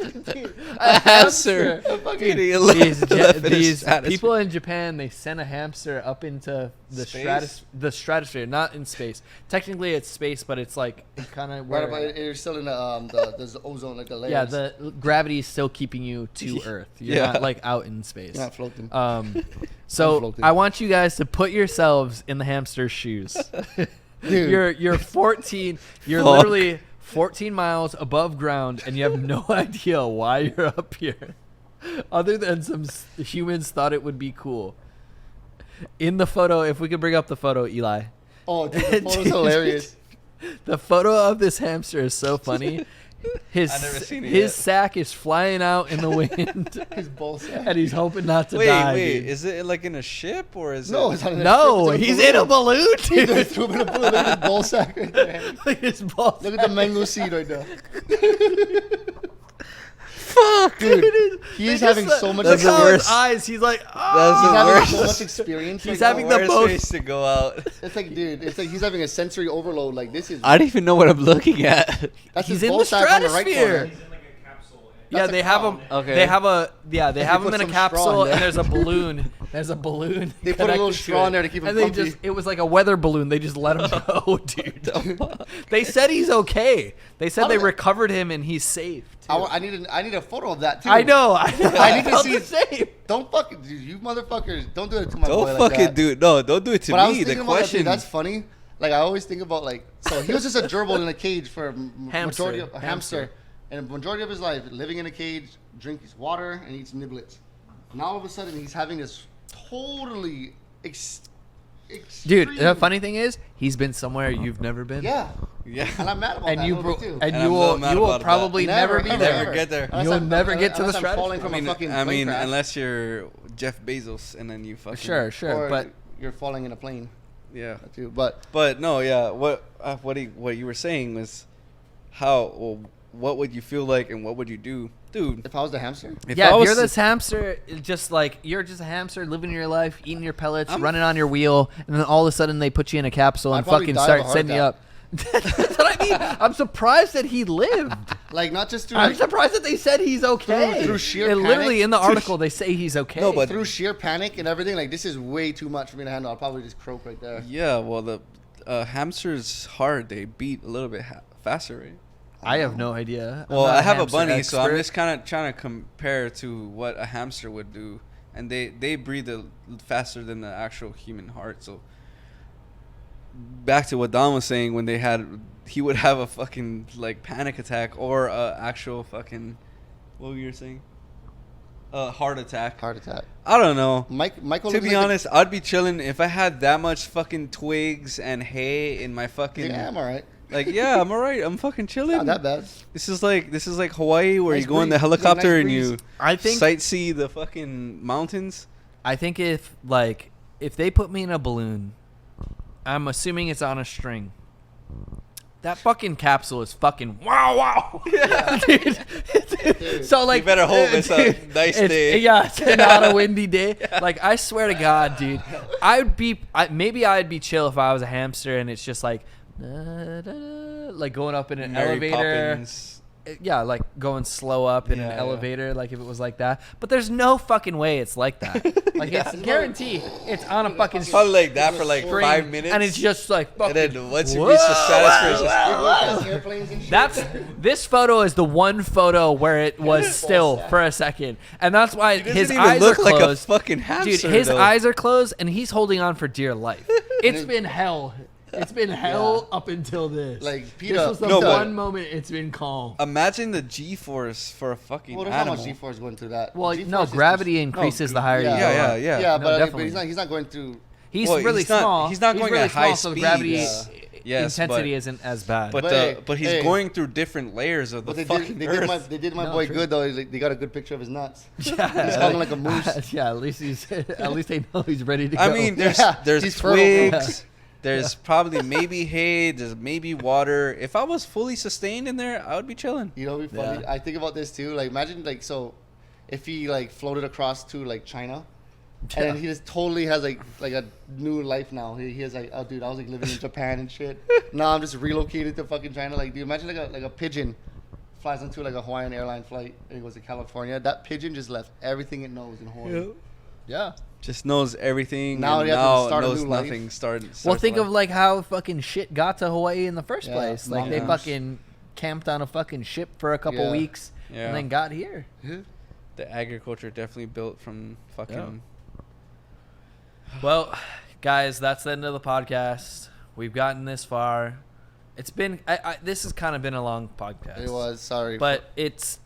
A hamster. Getting These, left in the these stratosphere. people in Japan, they sent a hamster up into the Space? stratosphere, not in space. Technically, it's space, but it's like kind of Right, where. but you're still in the ozone, like the layers. Yeah, the gravity is still keeping you to Earth. You're Yeah. not like out in space. You're not floating. So floating. I want you guys to put yourselves in the hamster's shoes. Dude. You're 14. You're Fuck. literally 14 miles above ground, and you have no idea why you're up here, other than humans thought it would be cool. In the photo, if we could bring up the photo, Eli. Oh, dude, the photo's hilarious. The photo of this hamster is so funny. His I've never seen it his yet. sack is flying out in the wind, His ball sack. and he's hoping not to Wait, die. wait. dude. Is it like in a ship or is No, it? it's not in a No, ship, it's he's in a balloon, They dude. threw him in a balloon. Look at his ball sack right there. Look at his balls. Look at the mango seed right there. fuck, Dude, he's They having just, so much. That's look the how his worst. eyes. He's like, That's oh. He's the having worst. so much experience. He's right having now. the Worst most- face to go out. It's like, dude, it's like he's having a sensory overload. Like this is. I don't even know what I'm looking at. That's He's his in ball the sack on the right stratosphere. corner. He's in like a capsule. Yeah, That's a they have clown. him. Okay. They have a they They have him put in a some straw capsule, in there. and there's a balloon. There's a balloon. They put a little connected to straw it. in there to keep him And they comfy. just it was like a weather balloon. They just let him go, dude. They said he's okay. They said How they did that- recovered him and he's safe. too. I need a photo of that too. I know. I I need to felt see- the same. Don't fucking, dude, you motherfuckers, don't do it to my boy Don't like fucking that. do it. No, don't do it to But I was me. The thinking about that, question. dude, that's funny. Like I always think about like, so he was just a gerbil in a cage for majority of a hamster, and majority of his life living in a cage, drinks water and eats niblets. Now all of a sudden he's having this totally Dude, extreme- the funny thing is, he's been somewhere you've never been. Yeah, yeah. and I'm mad about And that. you a little bit, too. and And you I'm a will little mad you will about that. probably never be ever, there. Never get there. Unless You'll I'm- never get to the unless I'm falling from a fucking I plane mean, crash. unless you're Jeff Bezos and then you fucking Sure, sure, or but you're falling in a plane yeah. too. But But no, yeah. What you were saying was how well, what would you feel like and what would you do, dude? if I was the hamster, If yeah, I if was you're to- this hamster, it's just like you're just a hamster living your life, eating your pellets, I'm- running on your wheel, and then all of a sudden they put you in a capsule I'd and probably fucking die of a start heart setting you attack. up. That's what I mean. I'm surprised that he lived. like not just through I'm like, surprised that they said he's okay. Through sheer And literally panic? in the article they say he's okay. No, but- through sheer panic and everything. Like this is way too much for me to handle. I'll probably just croak right there. Yeah, well, the hamster's heart, they beat a little bit faster, right? I have no idea. I'm Well, not I have a hamster bunny, so I'm expert. just kind of trying to compare to what a hamster would do, and they breathe faster than the actual human heart. So back to what Don was saying, when he would have a fucking like panic attack or a actual fucking, what were you saying? A heart attack. Heart attack. I don't know. Michael. To looks be like honest, I'd be chilling if I had that much fucking twigs and hay in my fucking. yeah, I'm alright. Like, yeah, I'm alright. I'm fucking chilling. Not that bad. This is like Hawaii, where Nice you go in the breeze. helicopter Nice and you breeze. I think sightsee the fucking mountains. I think if they put me in a balloon, I'm assuming it's on a string. That fucking capsule is fucking wow. Yeah. Dude. So like You better hope it's a nice day. Yeah, it's not a windy day. Like I swear to God, dude, maybe I'd be chill if I was a hamster and it's just like like going up in an Mary elevator. Poppins. Yeah, like going slow up in an Yeah, yeah. elevator, like if it was like that. But there's no fucking way it's like that. Like it's guaranteed it's on a fucking It's probably like that for like string, 5 minutes. and it's just like And fucking. then once you reach the stratosphere, it's just, Airplanes and shit. That's this photo is the one photo where it was still for a second, and that's why doesn't his even eyes look are like a closed. fucking hamster, Dude, his though. eyes are closed, and he's holding on for dear life. It's been hell. It's been hell up until this. Like, this Peter- was the No, but- one moment it's been calm. imagine the G-force for a fucking Well, there's not animal. much G-force going through that. Well, G-force no, is gravity just- increases the higher you go. Yeah, up. yeah. Yeah, No, but definitely. he's not going through. He's Well, really he's not- small. he's not going really at high small, so the gravity speeds. Yes, intensity but- isn't as bad. But he's hey. going through different layers of the But they fucking did, earth. they did my No, boy true. good though. They got a good picture of his nuts. yeah, He's holding like a moose. yeah, at least they know he's ready to go. I mean, there's Yeah, there's he's fertile, bro. twigs. There's probably maybe hay. There's maybe water. If I was fully sustained in there, I would be chilling. You know, it'd be funny. Yeah. I think about this too. Like, imagine like so, if he like floated across to like China, and then he just totally has like a new life now. He has like, oh dude, I was like living in Japan and shit. Now I'm just relocated to fucking China. Like, dude, imagine like a pigeon flies into like a Hawaiian airline flight and it goes to California. That pigeon just left everything it knows in Hawaii. yeah. Just knows everything. Now and you have to now start a knows new life. nothing. Well, think of like how fucking shit got to Hawaii in the first Yeah, place. Like they mongoose. fucking camped on a fucking ship for a couple Yeah. weeks Yeah. and then got here. the agriculture definitely built from fucking. Well, guys, that's the end of the podcast. We've gotten this far. It's been this has kind of been a long podcast. It was sorry, But it's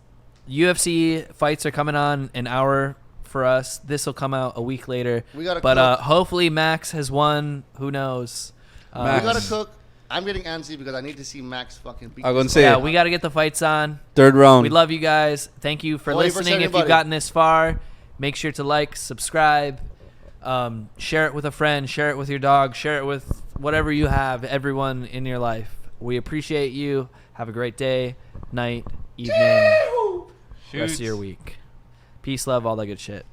UFC fights are coming on an hour for us. This will come out a week later. We gotta but cook. hopefully Max has won. Who knows? we Max. gotta cook. I'm getting antsy because I need to see Max fucking beat. I'm gonna this say guy. Yeah, we got to get the fights on. Third round. We love you guys. Thank you for 20% listening. If you've everybody. gotten this far, make sure to like, subscribe, share it with a friend, share it with your dog, share it with whatever you have, everyone in your life. We appreciate you. Have a great day, night, evening. rest of your Shoots. week. Peace, love, all that good shit.